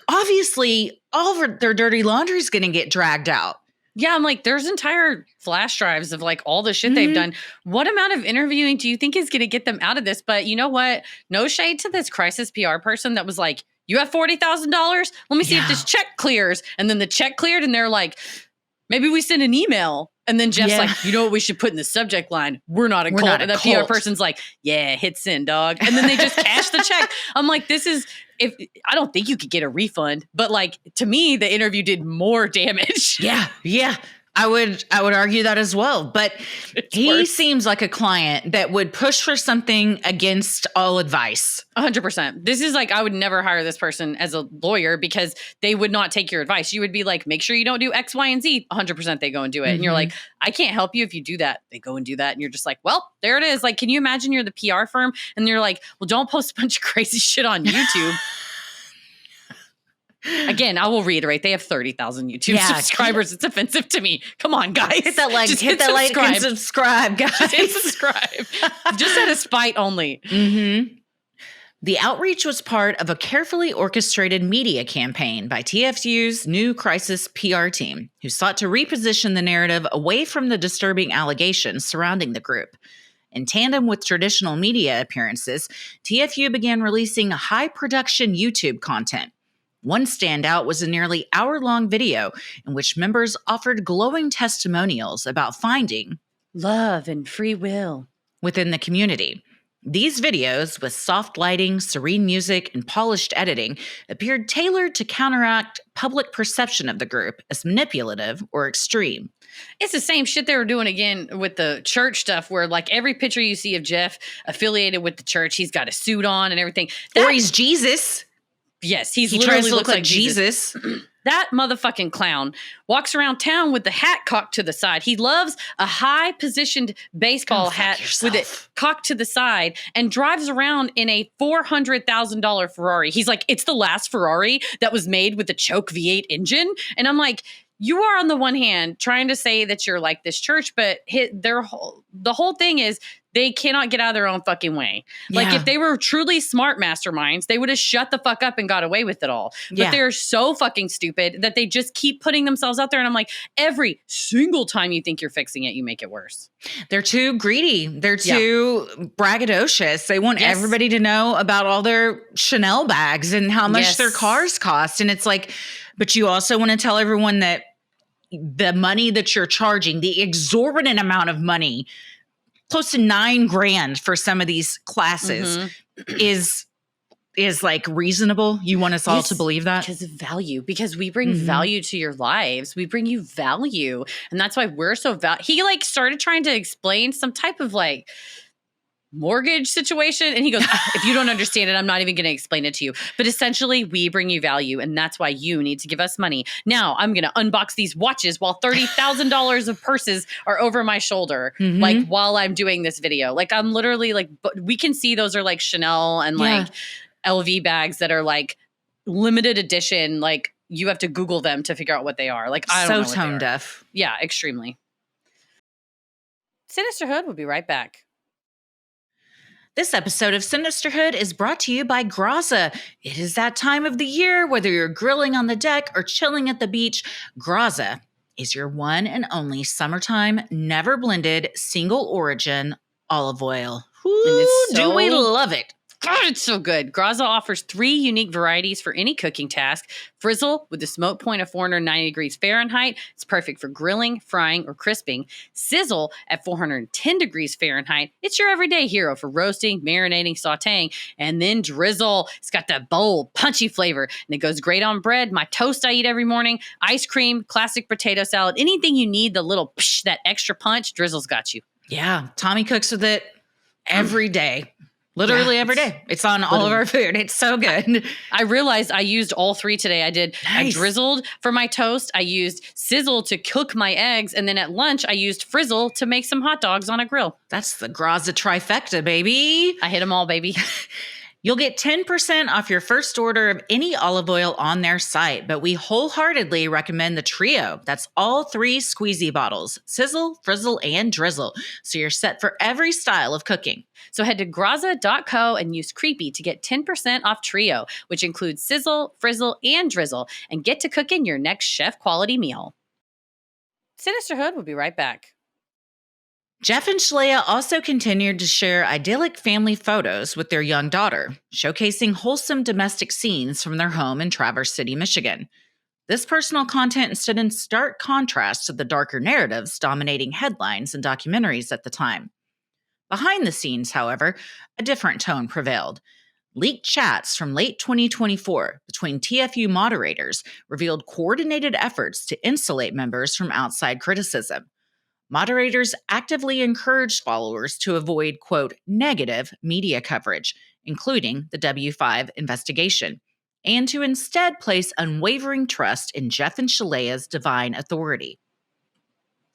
obviously, all of their dirty laundry is going to get dragged out. Yeah, I'm like, there's entire flash drives of like all the shit they've done. What amount of interviewing do you think is going to get them out of this? But you know what? No shade to this crisis PR person that was like, you have $40,000? Let me see if this check clears. And then the check cleared and they're like, maybe we send an email. And then Jeff's like, you know what we should put in the subject line? We're not a cult. And the PR person's like, yeah, hit send, dog. And then they just cash the check. I'm like, I don't think you could get a refund. But like, to me, the interview did more damage. Yeah. I would argue that as well. But he worse. seems like a client that would push for something against all advice. 100%. This is like, I would never hire this person as a lawyer because they would not take your advice. You would be like, make sure you don't do X, Y, and Z. 100% they go and do it. And you're like, I can't help you if you do that. They go and do that. And you're just like, well, there it is. Like, can you imagine you're the PR firm and you're like, well, don't post a bunch of crazy shit on YouTube. Again, I will reiterate, they have 30,000 YouTube subscribers. It's offensive to me. Come on, guys. Hit that like, hit that like and subscribe, guys. Just hit subscribe. Just out of spite only. Mm-hmm. The outreach was part of a carefully orchestrated media campaign by TFU's new crisis PR team, who sought to reposition the narrative away from the disturbing allegations surrounding the group. In tandem with traditional media appearances, TFU began releasing high-production YouTube content. One standout was a nearly hour-long video in which members offered glowing testimonials about finding love and free will within the community. These videos, with soft lighting, serene music, and polished editing, appeared tailored to counteract public perception of the group as manipulative or extreme. It's the same shit they were doing again with the church stuff, where like every picture you see of Jeff affiliated with the church, he's got a suit on and everything. Or he's Jesus. Yes, he tries to look like Jesus. That motherfucking clown walks around town with the hat cocked to the side. He loves a high-positioned baseball hat with it cocked to the side and drives around in a $400,000 Ferrari. He's like, it's the last Ferrari that was made with the choke V8 engine. And I'm like, you are on the one hand trying to say that you're like this church, but the whole thing is they cannot get out of their own fucking way. Yeah. Like if they were truly smart masterminds, they would have shut the fuck up and got away with it all. But they're so fucking stupid that they just keep putting themselves out there. And I'm like, every single time you think you're fixing it, you make it worse. They're too greedy. They're too braggadocious. They want everybody to know about all their Chanel bags and how much their cars cost. And it's like, but you also want to tell everyone that the money that you're charging, the exorbitant amount of money, close to $9,000 for some of these classes is like reasonable. You want us all to believe that? Because of value. Because we bring value to your lives. We bring you value. And that's why we're so he like started trying to explain some type of like mortgage situation. And he goes, if you don't understand it, I'm not even going to explain it to you. But essentially, we bring you value. And that's why you need to give us money. Now, I'm going to unbox these watches while $30,000 of purses are over my shoulder, like while I'm doing this video. Like I'm literally like, we can see those are like Chanel and like LV bags that are like limited edition. Like you have to Google them to figure out what they are. Like I don't know what tone deaf. Yeah, extremely. Sinisterhood will be right back. This episode of Sinisterhood is brought to you by Graza. It is that time of the year, whether you're grilling on the deck or chilling at the beach, Graza is your one and only summertime, never blended, single origin olive oil. Ooh, do we love it? God, it's so good. Graza offers 3 unique varieties for any cooking task. Frizzle with a smoke point of 490 degrees Fahrenheit. It's perfect for grilling, frying, or crisping. Sizzle at 410 degrees Fahrenheit. It's your everyday hero for roasting, marinating, sauteing. And then Drizzle. It's got that bold, punchy flavor. And it goes great on bread. My toast I eat every morning. Ice cream, classic potato salad. Anything you need, the little psh, that extra punch, Drizzle's got you. Yeah, Tommy cooks with it every day. Literally every day. It's on all of our food. It's so good. I realized I used all 3 today. I drizzled for my toast. I used sizzle to cook my eggs. And then at lunch, I used frizzle to make some hot dogs on a grill. That's the Graza trifecta, baby. I hit them all, baby. You'll get 10% off your first order of any olive oil on their site, but we wholeheartedly recommend the trio. That's all 3 squeezy bottles, sizzle, frizzle, and drizzle. So you're set for every style of cooking. So head to graza.co and use Creepy to get 10% off trio, which includes sizzle, frizzle, and drizzle, and get to cooking your next chef quality meal. Sinisterhood will be right back. Jeff and Shalea also continued to share idyllic family photos with their young daughter, showcasing wholesome domestic scenes from their home in Traverse City, Michigan. This personal content stood in stark contrast to the darker narratives dominating headlines and documentaries at the time. Behind the scenes, however, a different tone prevailed. Leaked chats from late 2024 between TFU moderators revealed coordinated efforts to insulate members from outside criticism. Moderators actively encouraged followers to avoid, quote, negative media coverage, including the W5 investigation, and to instead place unwavering trust in Jeff and Shalea's divine authority.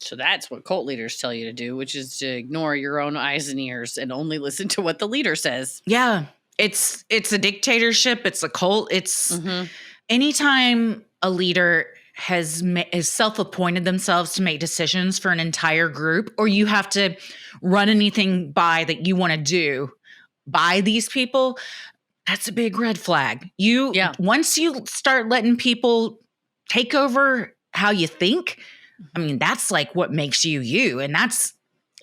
So that's what cult leaders tell you to do, which is to ignore your own eyes and ears and only listen to what the leader says. Yeah. It's a dictatorship. It's a cult. It's anytime a leader has self-appointed themselves to make decisions for an entire group, or you have to run anything by that you want to do by these people, that's a big red flag. Once you start letting people take over how you think, I mean, that's like what makes you you. And that's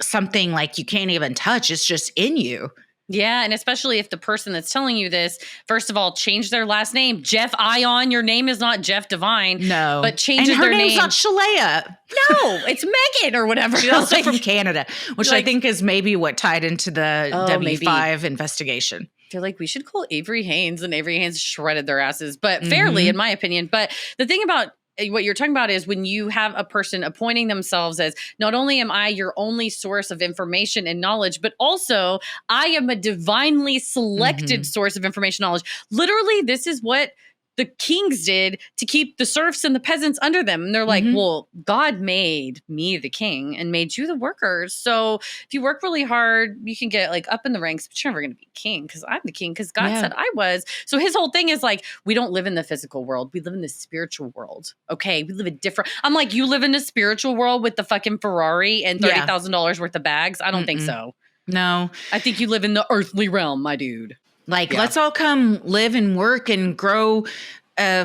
something like you can't even touch. It's just in you. Yeah, and especially if the person that's telling you this, first of all, change their last name. Jeff Ion, your name is not Jeff Divine. No. But change their name. And her name's not Shalea. No, it's Megan or whatever. She's also from Canada, which I think is maybe what tied into the W5 investigation. I feel like we should call Avery Haynes, and Avery Haynes shredded their asses, but fairly, in my opinion. But the thing about what you're talking about is when you have a person appointing themselves as, not only am I your only source of information and knowledge, but also I am a divinely selected source of information and knowledge. Literally, this is what the kings did to keep the serfs and the peasants under them. And they're like, well, God made me the king and made you the workers. So if you work really hard, you can get like up in the ranks, but you're never going to be king because I'm the king because God said I was. So his whole thing is like, we don't live in the physical world. We live in the spiritual world. Okay. We live a different. I'm like, you live in a spiritual world with the fucking Ferrari and $30,000 worth of bags. I don't think so. No. I think you live in the earthly realm, my dude. Like, let's all come live and work and grow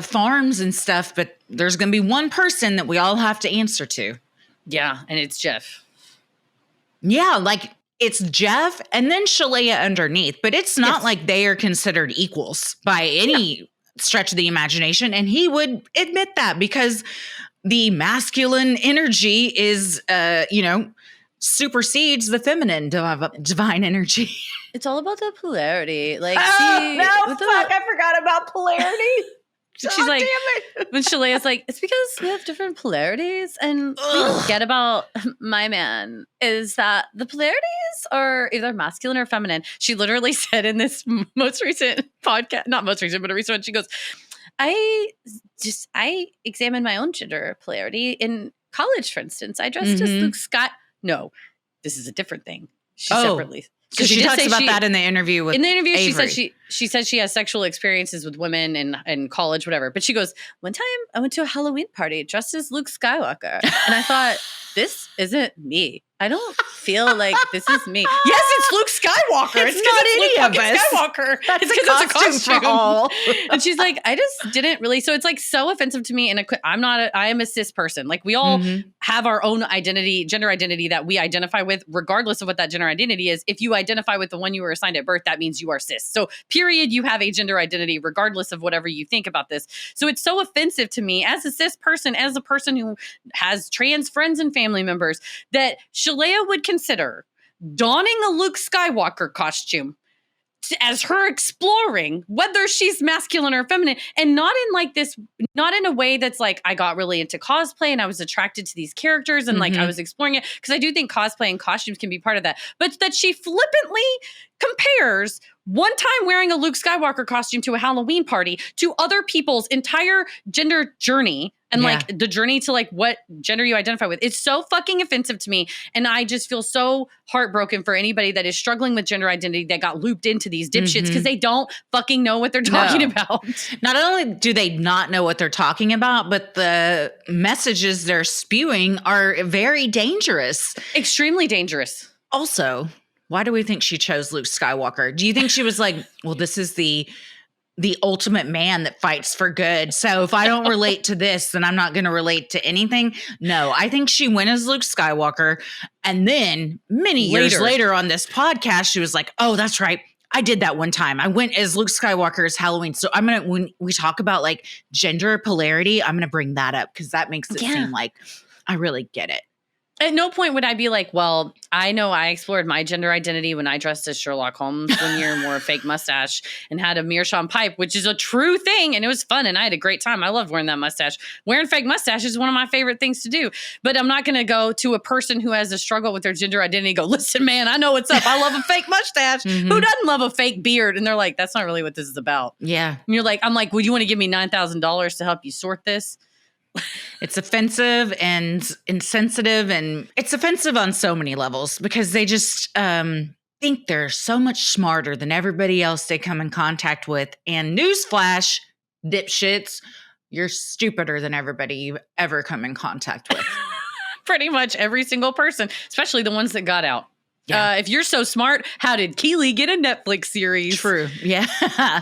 farms and stuff, but there's going to be one person that we all have to answer to. Yeah, and it's Jeff. Yeah, like it's Jeff and then Shalea underneath, but it's not like they are considered equals by any stretch of the imagination. And he would admit that because the masculine energy is, supersedes the feminine divine energy. It's all about the polarity. Like, I forgot about polarity. She's like, when Shalea's like, it's because we have different polarities, and we forget about my man is that the polarities are either masculine or feminine. She literally said in this most recent podcast, not most recent, but a recent one, she goes, I examine my own gender polarity in college, for instance. I dressed as Luke Scott. No, this is a different thing. She separately. So she talks about that in the interview with Avery. She said she has sexual experiences with women in college, whatever. But she goes, one time I went to a Halloween party dressed as Luke Skywalker. And I thought, this isn't me. I don't feel like this is me. Yes, it's Luke Skywalker. It's not any of us. Skywalker. That's because it's a costume for all. And she's like, I just didn't really. So it's like so offensive to me. And I am a cis person. Like we all have our own identity, gender identity that we identify with, regardless of what that gender identity is. If you identify with the one you were assigned at birth, that means you are cis. So period, you have a gender identity, regardless of whatever you think about this. So it's so offensive to me as a cis person, as a person who has trans friends and family members, that Shalea would consider donning a Luke Skywalker costume as her exploring whether she's masculine or feminine, and not in a way that's like, I got really into cosplay and I was attracted to these characters and like I was exploring it, because I do think cosplay and costumes can be part of that, but that she flippantly compares one time wearing a Luke Skywalker costume to a Halloween party to other people's entire gender journey and like the journey to like what gender you identify with. It's so fucking offensive to me. And I just feel so heartbroken for anybody that is struggling with gender identity that got looped into these dipshits because they don't fucking know what they're talking about. Not only do they not know what they're talking about, but the messages they're spewing are very dangerous. Extremely dangerous. Also, why do we think she chose Luke Skywalker? Do you think she was like, well, this is the ultimate man that fights for good, so if I don't relate to this, then I'm not going to relate to anything? No, I think she went as Luke Skywalker, and then many years later on this podcast, she was like, oh, that's right, I did that one time. I went as Luke Skywalker as Halloween. So when we talk about like gender polarity, I'm going to bring that up because that makes it seem like I really get it. At no point would I be like, well, I know I explored my gender identity when I dressed as Sherlock Holmes one year and wore a fake mustache and had a meerschaum pipe, which is a true thing. And it was fun. And I had a great time. I loved wearing that mustache. Wearing fake mustache is one of my favorite things to do. But I'm not going to go to a person who has a struggle with their gender identity and go, listen, man, I know what's up. I love a fake mustache. Who doesn't love a fake beard? And they're like, that's not really what this is about. Yeah. And you're like, I'm like, well, you want to give me $9,000 to help you sort this? It's offensive and insensitive, and it's offensive on so many levels because they just think they're so much smarter than everybody else they come in contact with. And newsflash, dipshits, you're stupider than everybody you've ever come in contact with. Pretty much every single person, especially the ones that got out. Yeah. If you're so smart, how did Keeley get a Netflix series? True. Yeah.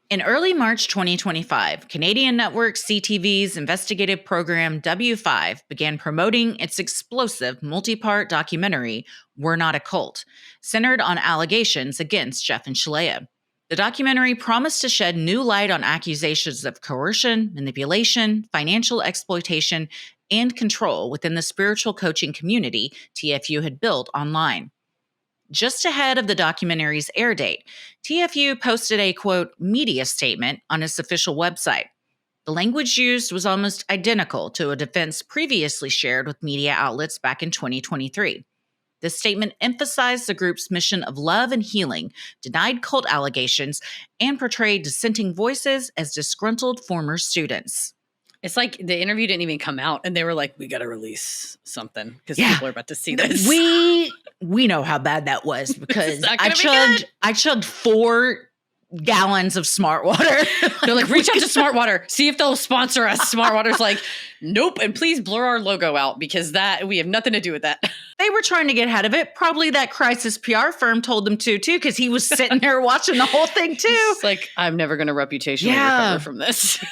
In early March 2025, Canadian network CTV's investigative program W5 began promoting its explosive multi-part documentary, We're Not a Cult, centered on allegations against Jeff and Shalea. The documentary promised to shed new light on accusations of coercion, manipulation, financial exploitation, and control within the spiritual coaching community TFU had built online. Just ahead of the documentary's air date, TFU posted a, quote, media statement on its official website. The language used was almost identical to a defense previously shared with media outlets back in 2023. The statement emphasized the group's mission of love and healing, denied cult allegations, and portrayed dissenting voices as disgruntled former students. It's like the interview didn't even come out, and they were like, we got to release something because people are about to see this. We know how bad that was because I chugged 4 gallons of Smart Water. They're like, reach out to Smart Water, see if they'll sponsor us. Smart Water's like, nope, and please blur our logo out because that we have nothing to do with that. They were trying to get ahead of it. Probably that crisis PR firm told them to too, because he was sitting there watching the whole thing too. It's like, I'm never going to reputationally recover from this.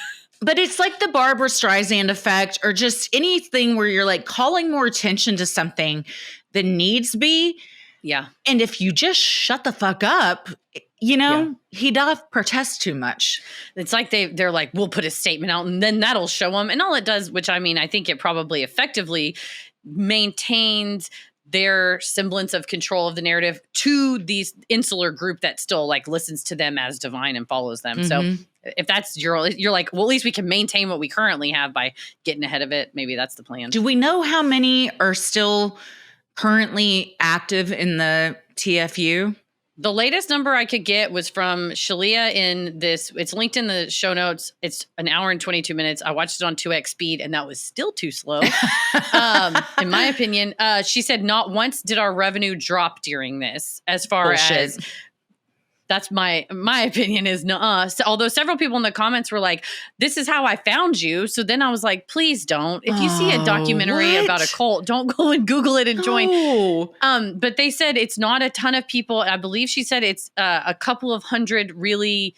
But it's like the Barbara Streisand effect, or just anything where you're like calling more attention to something that needs be. Yeah. And if you just shut the fuck up, he doth protest too much. It's like they're like, we'll put a statement out and then that'll show them. And all it does, which I mean, I think it probably effectively maintains their semblance of control of the narrative to these insular group that still like listens to them as divine and follows them. So if that's you're like, well, at least we can maintain what we currently have by getting ahead of it. Maybe that's the plan. Do we know how many are still currently active in the TFU? The latest number I could get was from Shalea in this. It's linked in the show notes. It's an hour and 22 minutes. I watched it on 2x speed, and that was still too slow, in my opinion. She said, not once did our revenue drop during this, as far as... That's my opinion is nuh-uh. So, although several people in the comments were like, this is how I found you. So then I was like, please don't. If you see a documentary about a cult, don't go and Google it and join. But they said it's not a ton of people. I believe she said it's a couple of hundred really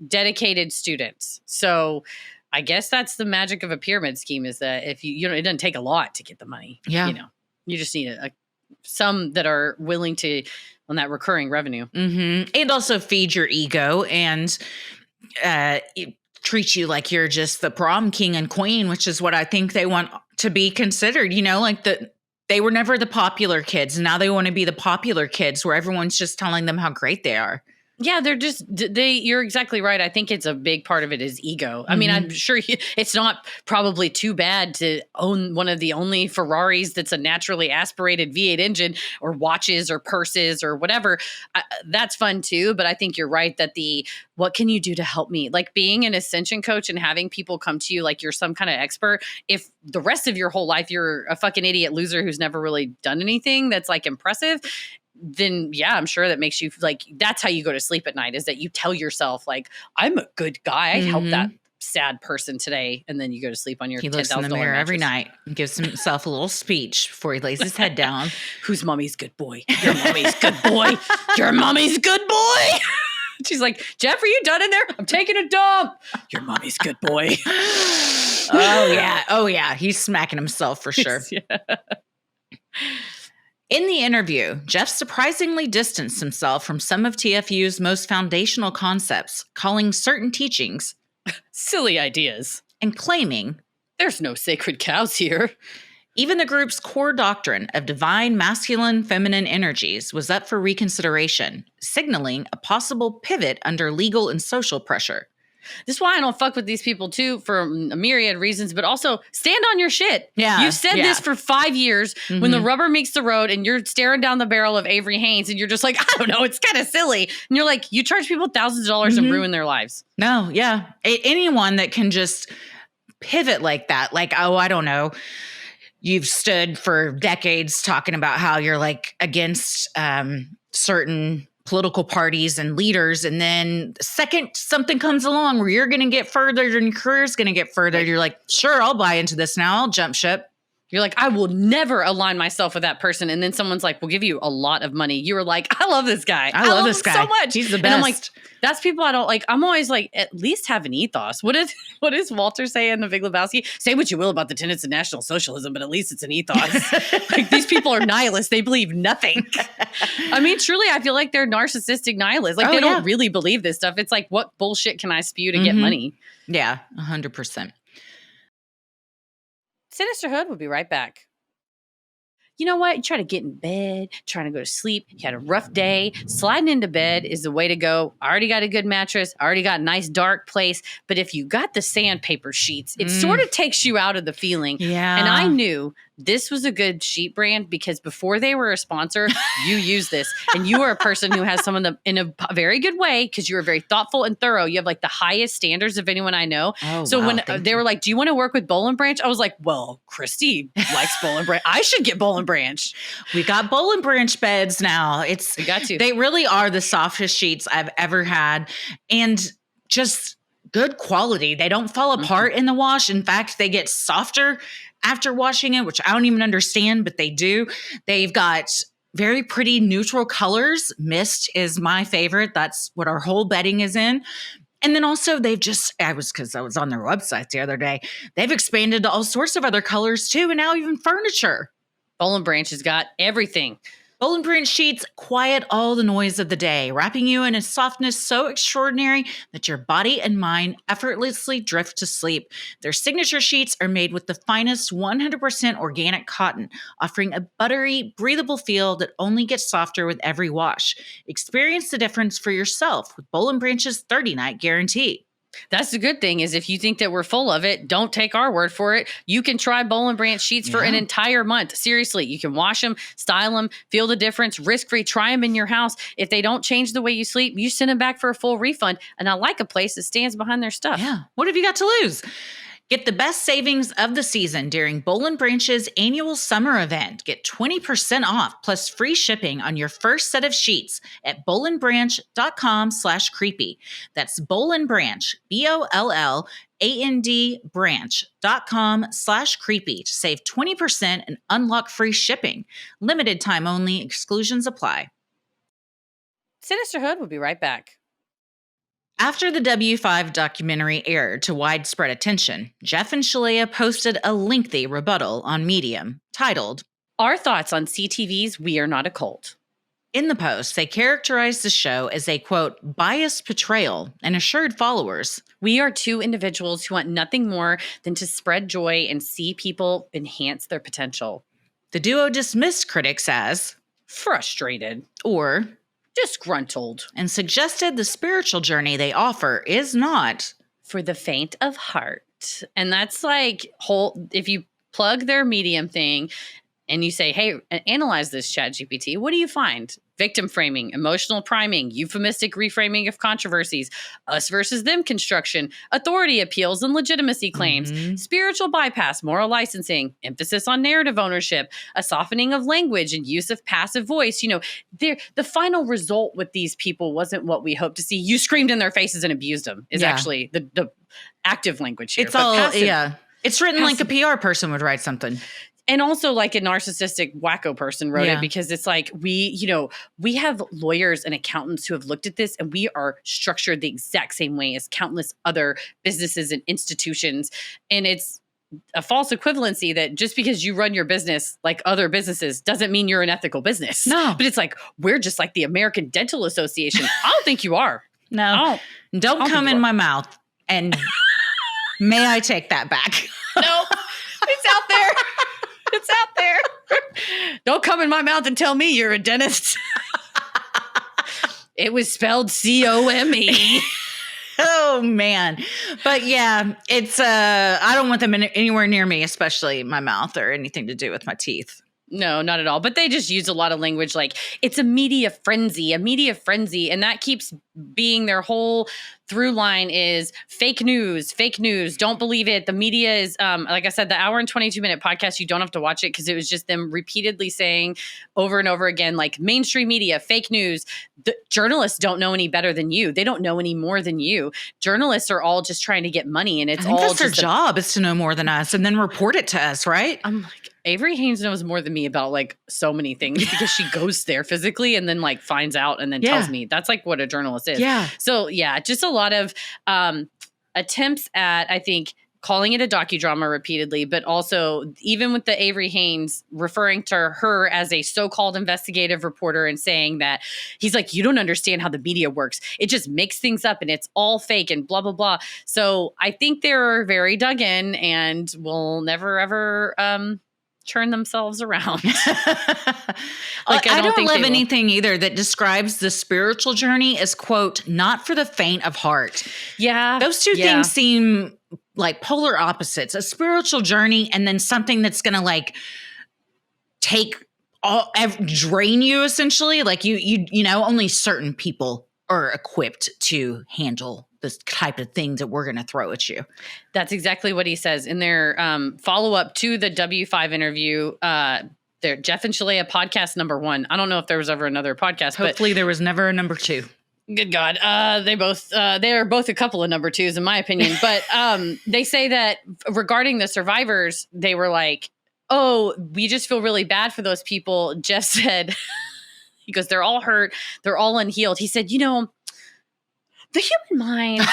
dedicated students. So I guess that's the magic of a pyramid scheme, is that if it doesn't take a lot to get the money. Yeah. You just need some that are willing to on that recurring revenue. And also feed your ego and treat you like you're just the prom king and queen, which is what I think they want to be considered. Like they were never the popular kids. And now they want to be the popular kids where everyone's just telling them how great they are. Yeah, you're exactly right. I think it's a big part of it is ego. I mean, I'm sure it's not probably too bad to own one of the only Ferraris that's a naturally aspirated V8 engine, or watches or purses or whatever. That's fun too. But I think you're right that what can you do to help me? Like being an ascension coach and having people come to you like you're some kind of expert. If the rest of your whole life you're a fucking idiot loser who's never really done anything that's like impressive, then yeah, I'm sure that makes you like, that's how you go to sleep at night, is that you tell yourself like, I'm a good guy. I helped that sad person today. And then you go to sleep on your $10,000 He looks in the mirror mattress every night and gives himself a little speech before he lays his head down. Who's mommy's good boy? Your mommy's good boy. Your mommy's good boy. She's like, Jeff, are you done in there? I'm taking a dump. Your mommy's good boy. Oh yeah. He's smacking himself for sure. Yeah. In the interview, Jeff surprisingly distanced himself from some of TFU's most foundational concepts, calling certain teachings silly ideas and claiming there's no sacred cows here. Even the group's core doctrine of divine masculine feminine energies was up for reconsideration, signaling a possible pivot under legal and social pressure. This is why I don't fuck with these people too, for a myriad reasons, but also stand on your shit. Yeah. You've said this for 5 years when the rubber meets the road and you're staring down the barrel of Avery Haynes and you're just like, I don't know, it's kind of silly. And you're like, you charge people thousands of dollars and ruin their lives. No, yeah. Anyone that can just pivot like that, like, oh, I don't know. You've stood for decades talking about how you're like against certain political parties and leaders. And then the second something comes along where you're going to get furthered and your career's going to get furthered, you're like, sure, I'll buy into this now. I'll jump ship. You're like, I will never align myself with that person. And then someone's like, we'll give you a lot of money. You were like, I love this guy. I love this guy so much. He's the best. And I'm like, that's people I don't like. I'm always like, at least have an ethos. What does Walter say in The Big Lebowski? Say what you will about the tenets of National Socialism, but at least it's an ethos. Like, these people are nihilists. They believe nothing. I mean, truly, I feel like they're narcissistic nihilists. Like, they don't really believe this stuff. It's like, what bullshit can I spew to get money? Yeah, 100%. Sinisterhood will be right back. You know what? You try to get in bed, trying to go to sleep. You had a rough day. Sliding into bed is the way to go. I already got a good mattress. I already got a nice dark place. But if you got the sandpaper sheets, it sort of takes you out of the feeling. Yeah. And I knew this was a good sheet brand because before they were a sponsor, you use this. And you are a person who has some of them in a very good way because you are very thoughtful and thorough. You have like the highest standards of anyone I know. Oh, so wow, when they were like, do you want to work with Boll & Branch? I was like, well, Christy likes Boll & Branch. I should get Boll & Branch. We got Boll & Branch beds now. We got to. They really are the softest sheets I've ever had. And just good quality. They don't fall apart in the wash. In fact, they get softer after washing it, which I don't even understand, but they do. They've got very pretty neutral colors. Mist is my favorite. That's what our whole bedding is in. And then also because I was on their website the other day, they've expanded to all sorts of other colors too. And now even furniture. Boll & Branch has got everything. Boll & Branch sheets quiet all the noise of the day, wrapping you in a softness so extraordinary that your body and mind effortlessly drift to sleep. Their signature sheets are made with the finest 100% organic cotton, offering a buttery, breathable feel that only gets softer with every wash. Experience the difference for yourself with Boll & Branch's 30-night guarantee. That's the good thing is if you think that we're full of it, don't take our word for it. You can try Boll & Branch sheets for an entire month. Seriously, you can wash them, style them, feel the difference, risk-free, try them in your house. If they don't change the way you sleep, you send them back for a full refund. And I like a place that stands behind their stuff. Yeah. What have you got to lose? Get the best savings of the season during Boll & Branch's annual summer event. Get 20% off plus free shipping on your first set of sheets at bollandbranch.com/creepy. That's Boll & Branch, BOLLAND branch.com/creepy to save 20% and unlock free shipping. Limited time only. Exclusions apply. Sinisterhood will be right back. After the W5 documentary aired to widespread attention, Jeff and Shalea posted a lengthy rebuttal on Medium titled, Our Thoughts on CTV's We Are Not a Cult. In the post, they characterized the show as a, quote, biased portrayal and assured followers, we are two individuals who want nothing more than to spread joy and see people enhance their potential. The duo dismissed critics as frustrated or disgruntled, and suggested the spiritual journey they offer is not for the faint of heart. And that's like if you plug their Medium thing and you say, hey, analyze this ChatGPT, what do you find? Victim framing, emotional priming, euphemistic reframing of controversies, us versus them construction, authority appeals and legitimacy claims, spiritual bypass, moral licensing, emphasis on narrative ownership, a softening of language and use of passive voice. You know, the final result with these people wasn't what we hoped to see. You screamed in their faces and abused them is actually the active language here. It's all, passive, it's written passive, like a PR person would write something. And also like a narcissistic wacko person wrote it because it's like we have lawyers and accountants who have looked at this and we are structured the exact same way as countless other businesses and institutions. And it's a false equivalency that just because you run your business like other businesses doesn't mean you're an ethical business. No. But it's like, we're just like the American Dental Association. I don't think you are. No. Don't come in my mouth. And may I take that back? No, it's out there. It's Don't come in my mouth and tell me you're a dentist. It was spelled COME. Oh man. But yeah, it's I don't want them anywhere near me, especially my mouth or anything to do with my teeth. No, not at all. But they just use a lot of language like it's a media frenzy. And that keeps being their whole through line is fake news. Don't believe it. The media is, like I said, the hour and 22-minute podcast, you don't have to watch it because it was just them repeatedly saying over and over again, like mainstream media, fake news. The journalists don't know any better than you. They don't know any more than you. Journalists are all just trying to get money. And it's all that's just their job is to know more than us and then report it to us, right? I'm like, Avery Haynes knows more than me about like so many things because she goes there physically and then like finds out and then tells me. That's like what a journalist is. Yeah. So yeah, just a lot of attempts at, I think, calling it a docudrama repeatedly, but also even with the Avery Haynes referring to her as a so-called investigative reporter and saying that he's like, you don't understand how the media works. It just makes things up and it's all fake and blah, blah, blah. So I think they're very dug in and will never, ever, turn themselves around. Like I don't love anything either that describes the spiritual journey as, quote, not for the faint of heart. Yeah. Those two things seem like polar opposites, a spiritual journey and then something that's going to like drain you essentially. Like you know, only certain people are equipped to handle this type of thing that we're going to throw at you. That's exactly what he says in their follow-up to the W5 interview. Their Jeff and Shalea podcast #1. I don't know if there was ever another podcast. Hopefully there was never a number 2. Good God. They're both a couple of number 2s in my opinion. But they say that regarding the survivors, they were like, oh, we just feel really bad for those people. Jeff said, he goes, they're all hurt. They're all unhealed. He said, you know, the human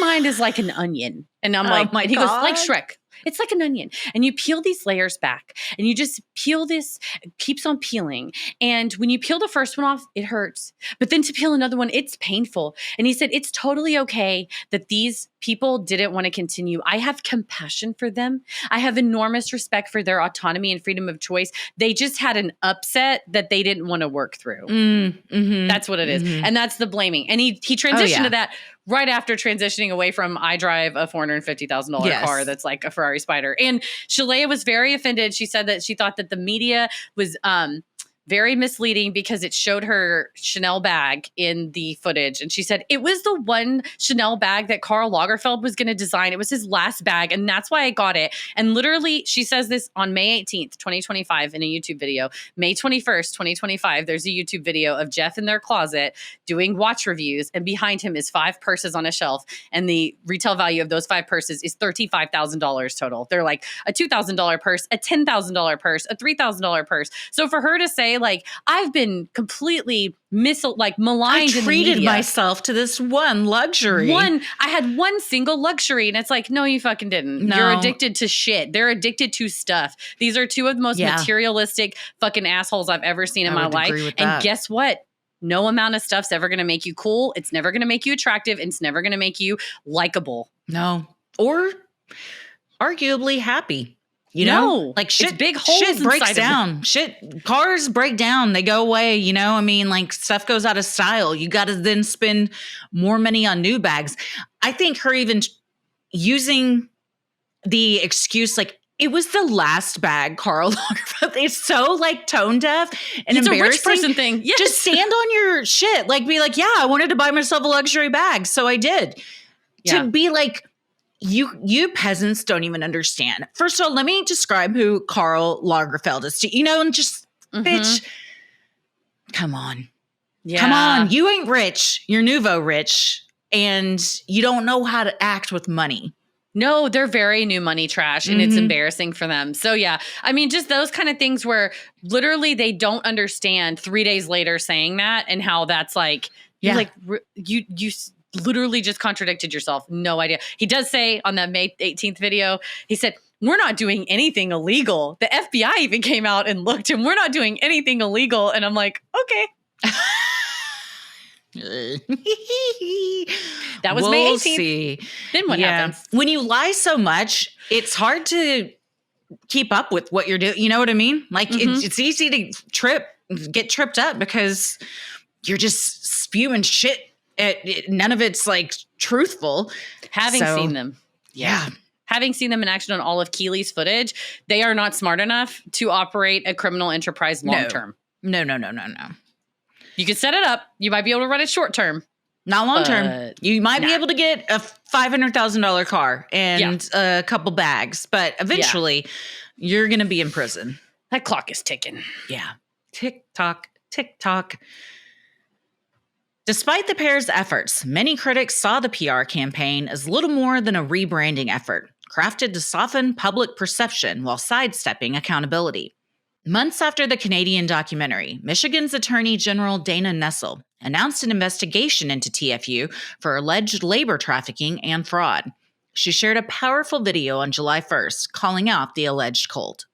mind is like an onion. And I'm like, my he God. goes, like Shrek. It's like an onion. And you peel these layers back and you just peel this, it keeps on peeling. And when you peel the first one off, it hurts. But then to peel another one, it's painful. And he said, it's totally okay that these people didn't want to continue. I have compassion for them. I have enormous respect for their autonomy and freedom of choice. They just had an upset that they didn't want to work through. Mm-hmm. That's what it is. Mm-hmm. And that's the blaming. And he transitioned to that right after transitioning away from I drive a $450,000 car that's like a Ferrari Spider. And Shalea was very offended. She said that she thought that the media was very misleading because it showed her Chanel bag in the footage. And she said, it was the one Chanel bag that Karl Lagerfeld was going to design. It was his last bag. And that's why I got it. And literally, she says this on May 18th, 2025 in a YouTube video. May 21st, 2025, there's a YouTube video of Jeff in their closet doing watch reviews. And behind him is 5 purses on a shelf. And the retail value of those 5 purses is $35,000 total. They're like a $2,000 purse, a $10,000 purse, a $3,000 purse. So for her to say, like, I've been completely maligned. I treated myself to this one luxury. I had one single luxury, and it's like, no, you fucking didn't. No. You're addicted to shit. They're addicted to stuff. These are 2 of the most materialistic fucking assholes I've ever seen in my life. And guess what? No amount of stuff's ever going to make you cool. It's never going to make you attractive. It's never going to make you likable. No. Or arguably happy. You know, like shit, big holes shit breaks inside down. Cars break down. They go away. You know, I mean, like stuff goes out of style. You got to then spend more money on new bags. I think her even using the excuse, like, it was the last bag Karl Lagerfeld. It's so like tone deaf and it's embarrassing. It's a rich person thing. Yes. Just stand on your shit. Like, be like, yeah, I wanted to buy myself a luxury bag, so I did. Yeah. To be like, you peasants don't even understand. First of all, let me describe who Karl Lagerfeld is to you know, and just bitch, come on. Yeah. Come on. You ain't rich. You're nouveau rich. And you don't know how to act with money. No, they're very new money trash and it's embarrassing for them. So yeah, I mean, just those kind of things where literally they don't understand 3 days later saying that and how that's like, like you literally just contradicted yourself. No idea. He does say on that May 18th video, he said, we're not doing anything illegal. The FBI even came out and looked and we're not doing anything illegal. And I'm like, okay. That was May 18th. See. Then what happens? When you lie so much, it's hard to keep up with what you're doing. You know what I mean? Like it's easy to get tripped up because you're just spewing shit. None of it's like truthful. Having seen them. Yeah. Having seen them in action on all of Keeley's footage, they are not smart enough to operate a criminal enterprise long term. No. You can set it up. You might be able to run it short term. Not long term. You might be able to get a $500,000 car and a couple bags, but eventually you're going to be in prison. That clock is ticking. Yeah. Tick tock, tick tock. Despite the pair's efforts, many critics saw the PR campaign as little more than a rebranding effort, crafted to soften public perception while sidestepping accountability. Months after the Canadian documentary, Michigan's Attorney General Dana Nessel announced an investigation into TFU for alleged labor trafficking and fraud. She shared a powerful video on July 1st calling out the alleged cult.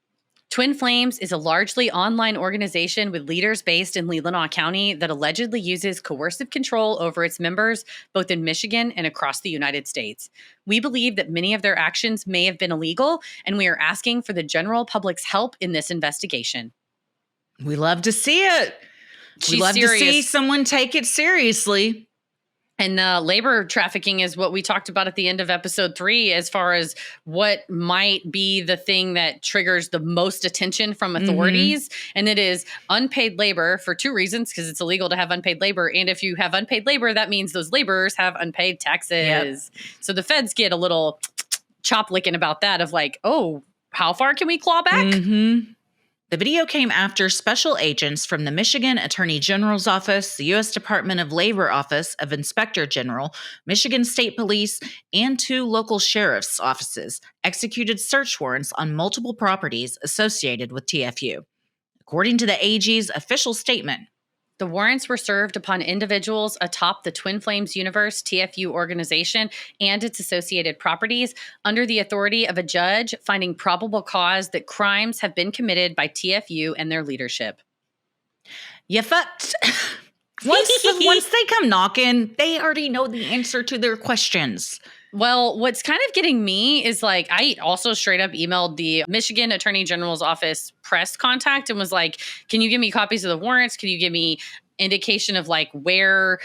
Twin Flames is a largely online organization with leaders based in Leelanau County that allegedly uses coercive control over its members, both in Michigan and across the United States. We believe that many of their actions may have been illegal, and we are asking for the general public's help in this investigation. We love to see it. We love to see someone take it seriously. And labor trafficking is what we talked about at the end of episode 3 as far as what might be the thing that triggers the most attention from authorities. And it is unpaid labor for 2 reasons, because it's illegal to have unpaid labor. And if you have unpaid labor, that means those laborers have unpaid taxes. Yep. So the feds get a little chop licking about that of like, oh, how far can we claw back? The video came after special agents from the Michigan Attorney General's Office, the U.S. Department of Labor Office of Inspector General, Michigan State Police, and 2 local sheriff's offices executed search warrants on multiple properties associated with TFU. According to the AG's official statement, the warrants were served upon individuals atop the Twin Flames Universe TFU organization and its associated properties under the authority of a judge finding probable cause that crimes have been committed by TFU and their leadership. You fucked. Once they come knocking, they already know the answer to their questions. Well, what's kind of getting me is like, I also straight up emailed the Michigan Attorney General's office press contact and was like, can you give me copies of the warrants? Can you give me indication of like where,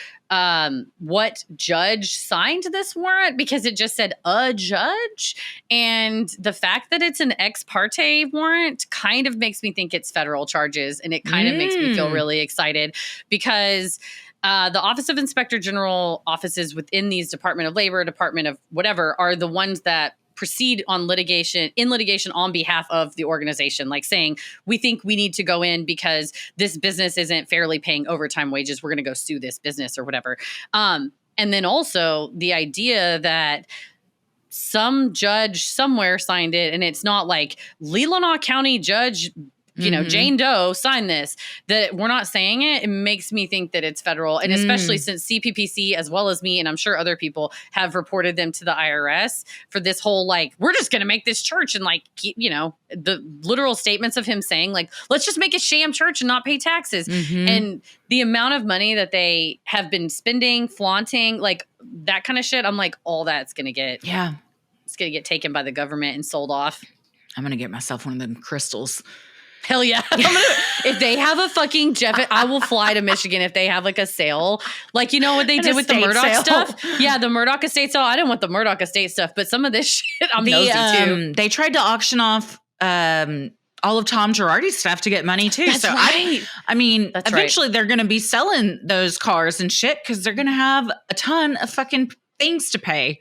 what judge signed this warrant? Because it just said a judge. And the fact that it's an ex parte warrant kind of makes me think it's federal charges. And it kind of makes me feel really excited because the Office of Inspector General offices within these Department of Labor, Department of whatever, are the ones that proceed on litigation on behalf of the organization, like saying, we think we need to go in because this business isn't fairly paying overtime wages. We're going to go sue this business or whatever. And then also the idea that some judge somewhere signed it, and it's not like Leelanau County Judge Jane Doe signed this, that we're not saying it. It makes me think that it's federal. And especially since CPPC, as well as me, and I'm sure other people have reported them to the IRS for this whole, like, we're just going to make this church. And like, the literal statements of him saying like, let's just make a sham church and not pay taxes. And the amount of money that they have been spending, flaunting, like that kind of shit. I'm like, all that's going to get, it's going to get taken by the government and sold off. I'm going to get myself one of them crystals. Hell yeah. If they have a fucking I will fly to Michigan if they have like a sale. Like, you know what they did with the Murdoch stuff? Yeah, the Murdoch estate sale. I didn't want the Murdoch estate stuff, but some of this shit I'm nosy too. They tried to auction off all of Tom Girardi's stuff to get money too. That's right. I mean, eventually they're going to be selling those cars and shit because they're going to have a ton of fucking things to pay.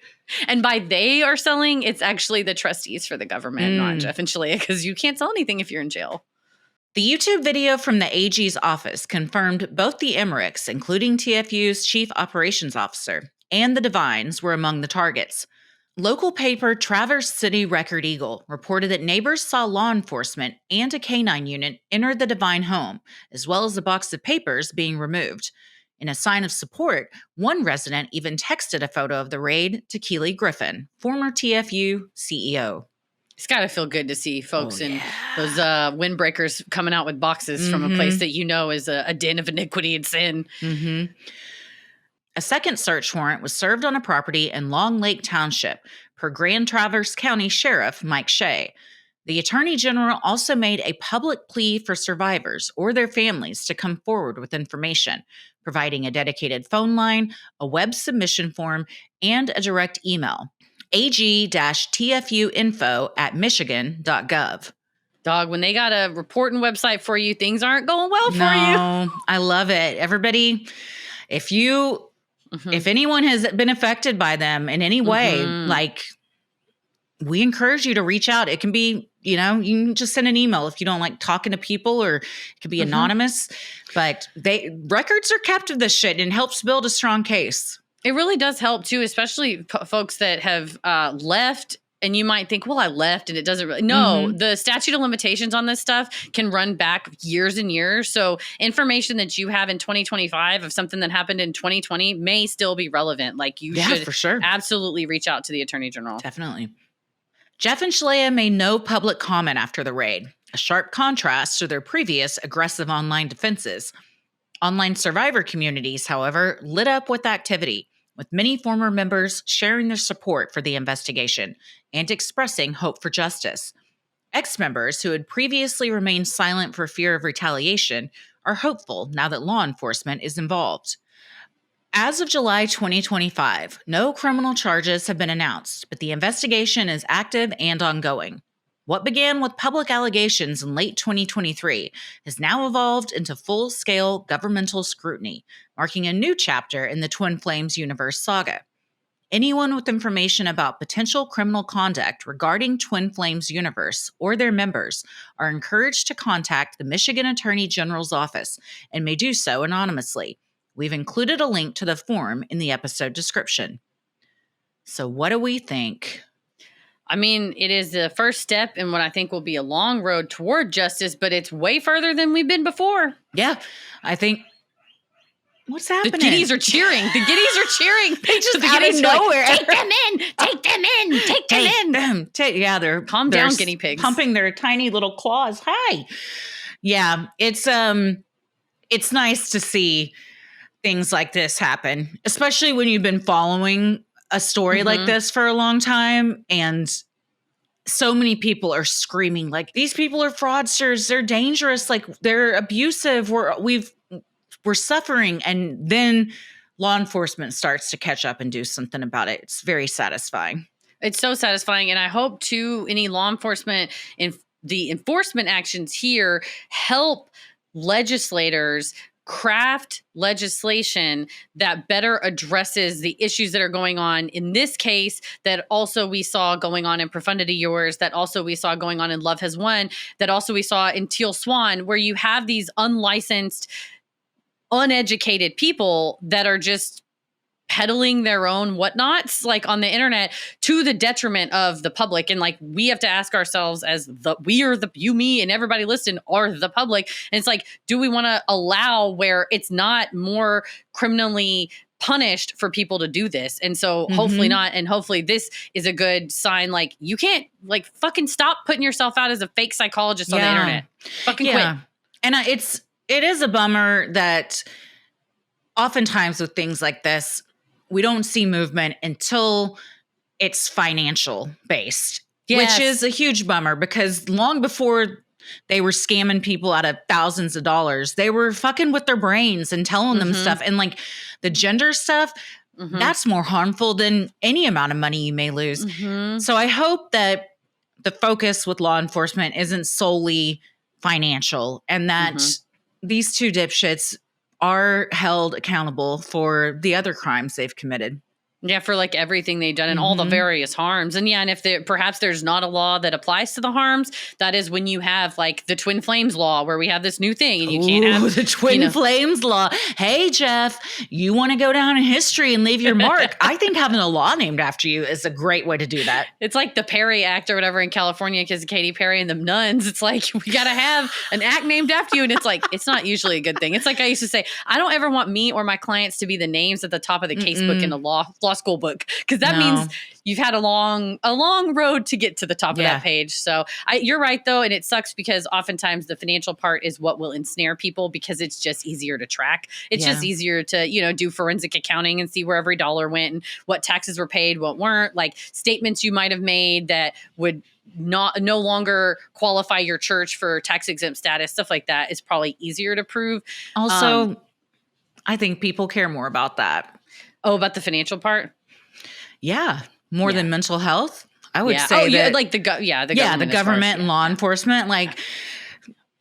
And by they are selling, it's actually the trustees for the government, not Jeff and Shalia, because you can't sell anything if you're in jail. The YouTube video from the AG's office confirmed both the Emmerichs, including TFU's chief operations officer, and the Devines were among the targets. Local paper Traverse City Record Eagle reported that neighbors saw law enforcement and a canine unit enter the Devine home, as well as a box of papers being removed. In a sign of support, one resident even texted a photo of the raid to Keeley Griffin, former TFU CEO. It's got to feel good to see folks in those windbreakers coming out with boxes from a place that you know is a den of iniquity and sin. A second search warrant was served on a property in Long Lake Township per Grand Traverse County Sheriff Mike Shea. The Attorney General also made a public plea for survivors or their families to come forward with information, providing a dedicated phone line, a web submission form, and a direct email. ag-tfuinfo@michigan.gov. Dog, when they got a reporting website for you, things aren't going well for you. No, I love it. Everybody, if anyone has been affected by them in any way, like, we encourage you to reach out. It can be, you can just send an email if you don't like talking to people, or it could be anonymous, but records are kept of this shit and helps build a strong case. It really does help too, especially folks that have left. And you might think, well, I left and it doesn't really. No, the statute of limitations on this stuff can run back years and years. So information that you have in 2025 of something that happened in 2020 may still be relevant. Like, you should for sure absolutely reach out to the Attorney General. Definitely. Jeff and Shalea made no public comment after the raid, a sharp contrast to their previous aggressive online defenses. Online survivor communities, however, lit up with activity, with many former members sharing their support for the investigation and expressing hope for justice. Ex-members who had previously remained silent for fear of retaliation are hopeful now that law enforcement is involved. As of July 2025, no criminal charges have been announced, but the investigation is active and ongoing. What began with public allegations in late 2023 has now evolved into full-scale governmental scrutiny, marking a new chapter in the Twin Flames universe saga. Anyone with information about potential criminal conduct regarding Twin Flames universe or their members are encouraged to contact the Michigan Attorney General's office and may do so anonymously. We've included a link to the form in the episode description. So what do we think? I mean, it is the first step in what I think will be a long road toward justice, but it's way further than we've been before. Yeah, I think. What's happening? The giddies are cheering. The giddies are cheering. They just out of nowhere. Like, take them in. Take them in. Take them in. Yeah, they're calm down, guinea pigs, pumping their tiny little claws. Hi. Yeah, it's nice to see things like this happen, especially when you've been following a story like this for a long time, and so many people are screaming like, these people are fraudsters, they're dangerous, like, they're abusive, we're suffering, and then law enforcement starts to catch up and do something about it. It's very satisfying. It's so satisfying, and I hope too any law enforcement in the enforcement actions here help legislators craft legislation that better addresses the issues that are going on in this case, that also we saw going on in Profundity Yours, that also we saw going on in Love Has Won, that also we saw in Teal Swan, where you have these unlicensed, uneducated people that are just peddling their own whatnots, like, on the internet, to the detriment of the public. And like, we have to ask ourselves, as you, me, and everybody listening are the public. And it's like, do we want to allow where it's not more criminally punished for people to do this? And so hopefully not. And hopefully this is a good sign. Like, you can't, like, fucking stop putting yourself out as a fake psychologist on the internet. Fucking quit. And it is a bummer that oftentimes with things like this, we don't see movement until it's financial based, which is a huge bummer, because long before they were scamming people out of thousands of dollars, they were fucking with their brains and telling them stuff. And like the gender stuff, that's more harmful than any amount of money you may lose. So I hope that the focus with law enforcement isn't solely financial, and that these two dipshits are held accountable for the other crimes they've committed. Yeah, for like everything they've done and all the various harms. And yeah, and if perhaps there's not a law that applies to the harms, that is when you have like the Twin Flames law, where we have this new thing and you can't have the Twin Flames law. Hey, Jeff, you want to go down in history and leave your mark? I think having a law named after you is a great way to do that. It's like the Perry Act or whatever in California, because of Katy Perry and the nuns. It's like, we got to have an act named after you. And it's like, it's not usually a good thing. It's like I used to say, I don't ever want me or my clients to be the names at the top of the casebook in a law school book, because that means you've had a long road to get to the top of that page. So you're right though, and it sucks because oftentimes the financial part is what will ensnare people, because it's just easier to track. It's just easier to do forensic accounting and see where every dollar went and what taxes were paid, what weren't, like statements you might have made that would no longer qualify your church for tax exempt status, stuff like that is probably easier to prove. Also, I think people care more about that. Oh, about the financial part? Yeah. More than mental health. I would say that. Yeah, like the government and law enforcement, like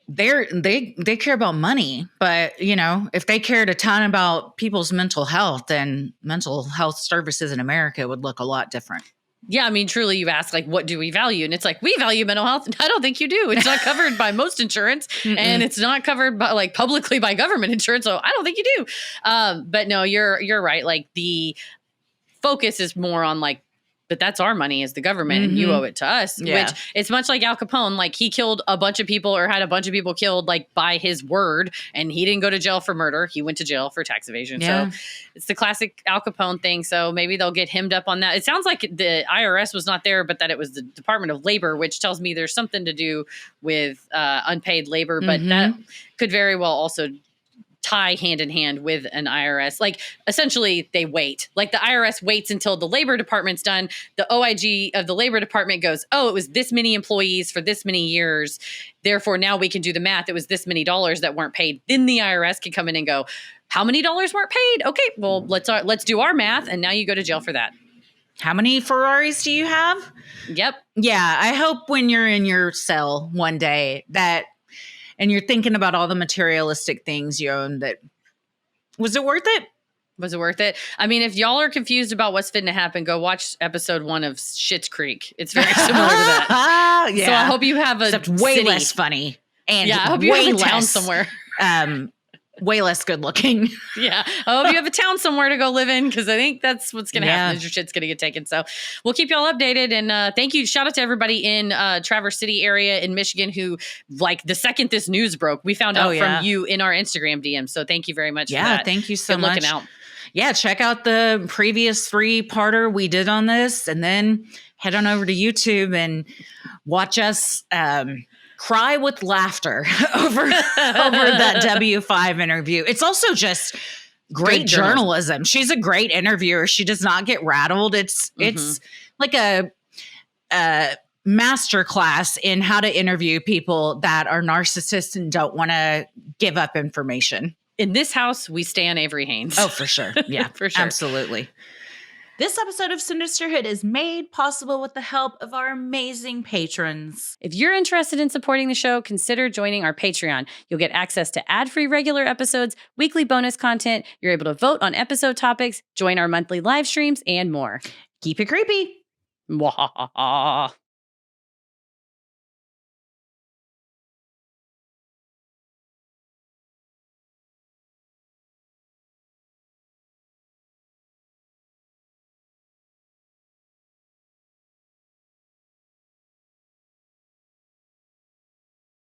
they care about money, but if they cared a ton about people's mental health, then mental health services in America would look a lot different. Yeah, I mean, truly, you ask, like, what do we value? And it's like, we value mental health. I don't think you do. It's not covered by most insurance, and it's not covered by, like, publicly by government insurance. So I don't think you do. But no, you're right. Like, the focus is more on, like, but that's our money as the government, and you owe it to us. Yeah. Which it's much like Al Capone. Like, he killed a bunch of people or had a bunch of people killed, like, by his word, and he didn't go to jail for murder. He went to jail for tax evasion. Yeah. So it's the classic Al Capone thing. So maybe they'll get hemmed up on that. It sounds like the IRS was not there, but that it was the Department of Labor, which tells me there's something to do with unpaid labor. But that could very well also tie hand in hand with an IRS. Like, essentially they wait. Like, the IRS waits until the Labor Department's done. The OIG of the Labor Department goes, oh, it was this many employees for this many years. Therefore, now we can do the math. It was this many dollars that weren't paid. Then the IRS can come in and go, how many dollars weren't paid? Okay, well, let's do our math. And now you go to jail for that. How many Ferraris do you have? Yep. Yeah. I hope when you're in your cell one day and you're thinking about all the materialistic things you own, that was it worth it? Was it worth it? I mean, if y'all are confused about what's fitting to happen, go watch episode 1 of Schitt's Creek. It's very similar to that. Yeah. So I hope you have Except way less funny. And I hope you way have a less, town somewhere. Way less good looking. Yeah. I hope you have a town somewhere to go live in, because I think that's what's going to happen is your shit's going to get taken. So we'll keep y'all updated. And thank you. Shout out to everybody in Traverse City area in Michigan who, like, the second this news broke, we found out from you in our Instagram DM. So thank you very much for that. Thank you so much. Looking out. Yeah, check out the previous 3-parter we did on this, and then head on over to YouTube and watch us cry with laughter over that W5 interview. It's also just great journalism. She's a great interviewer. She does not get rattled. It's like a master class in how to interview people that are narcissists and don't want to give up information. In this house, we stand Avery Haynes. Oh, for sure. Yeah, for sure. Absolutely. This episode of Sinisterhood is made possible with the help of our amazing patrons. If you're interested in supporting the show, consider joining our Patreon. You'll get access to ad-free regular episodes, weekly bonus content. You're able to vote on episode topics, join our monthly live streams, and more. Keep it creepy. Mwahaha.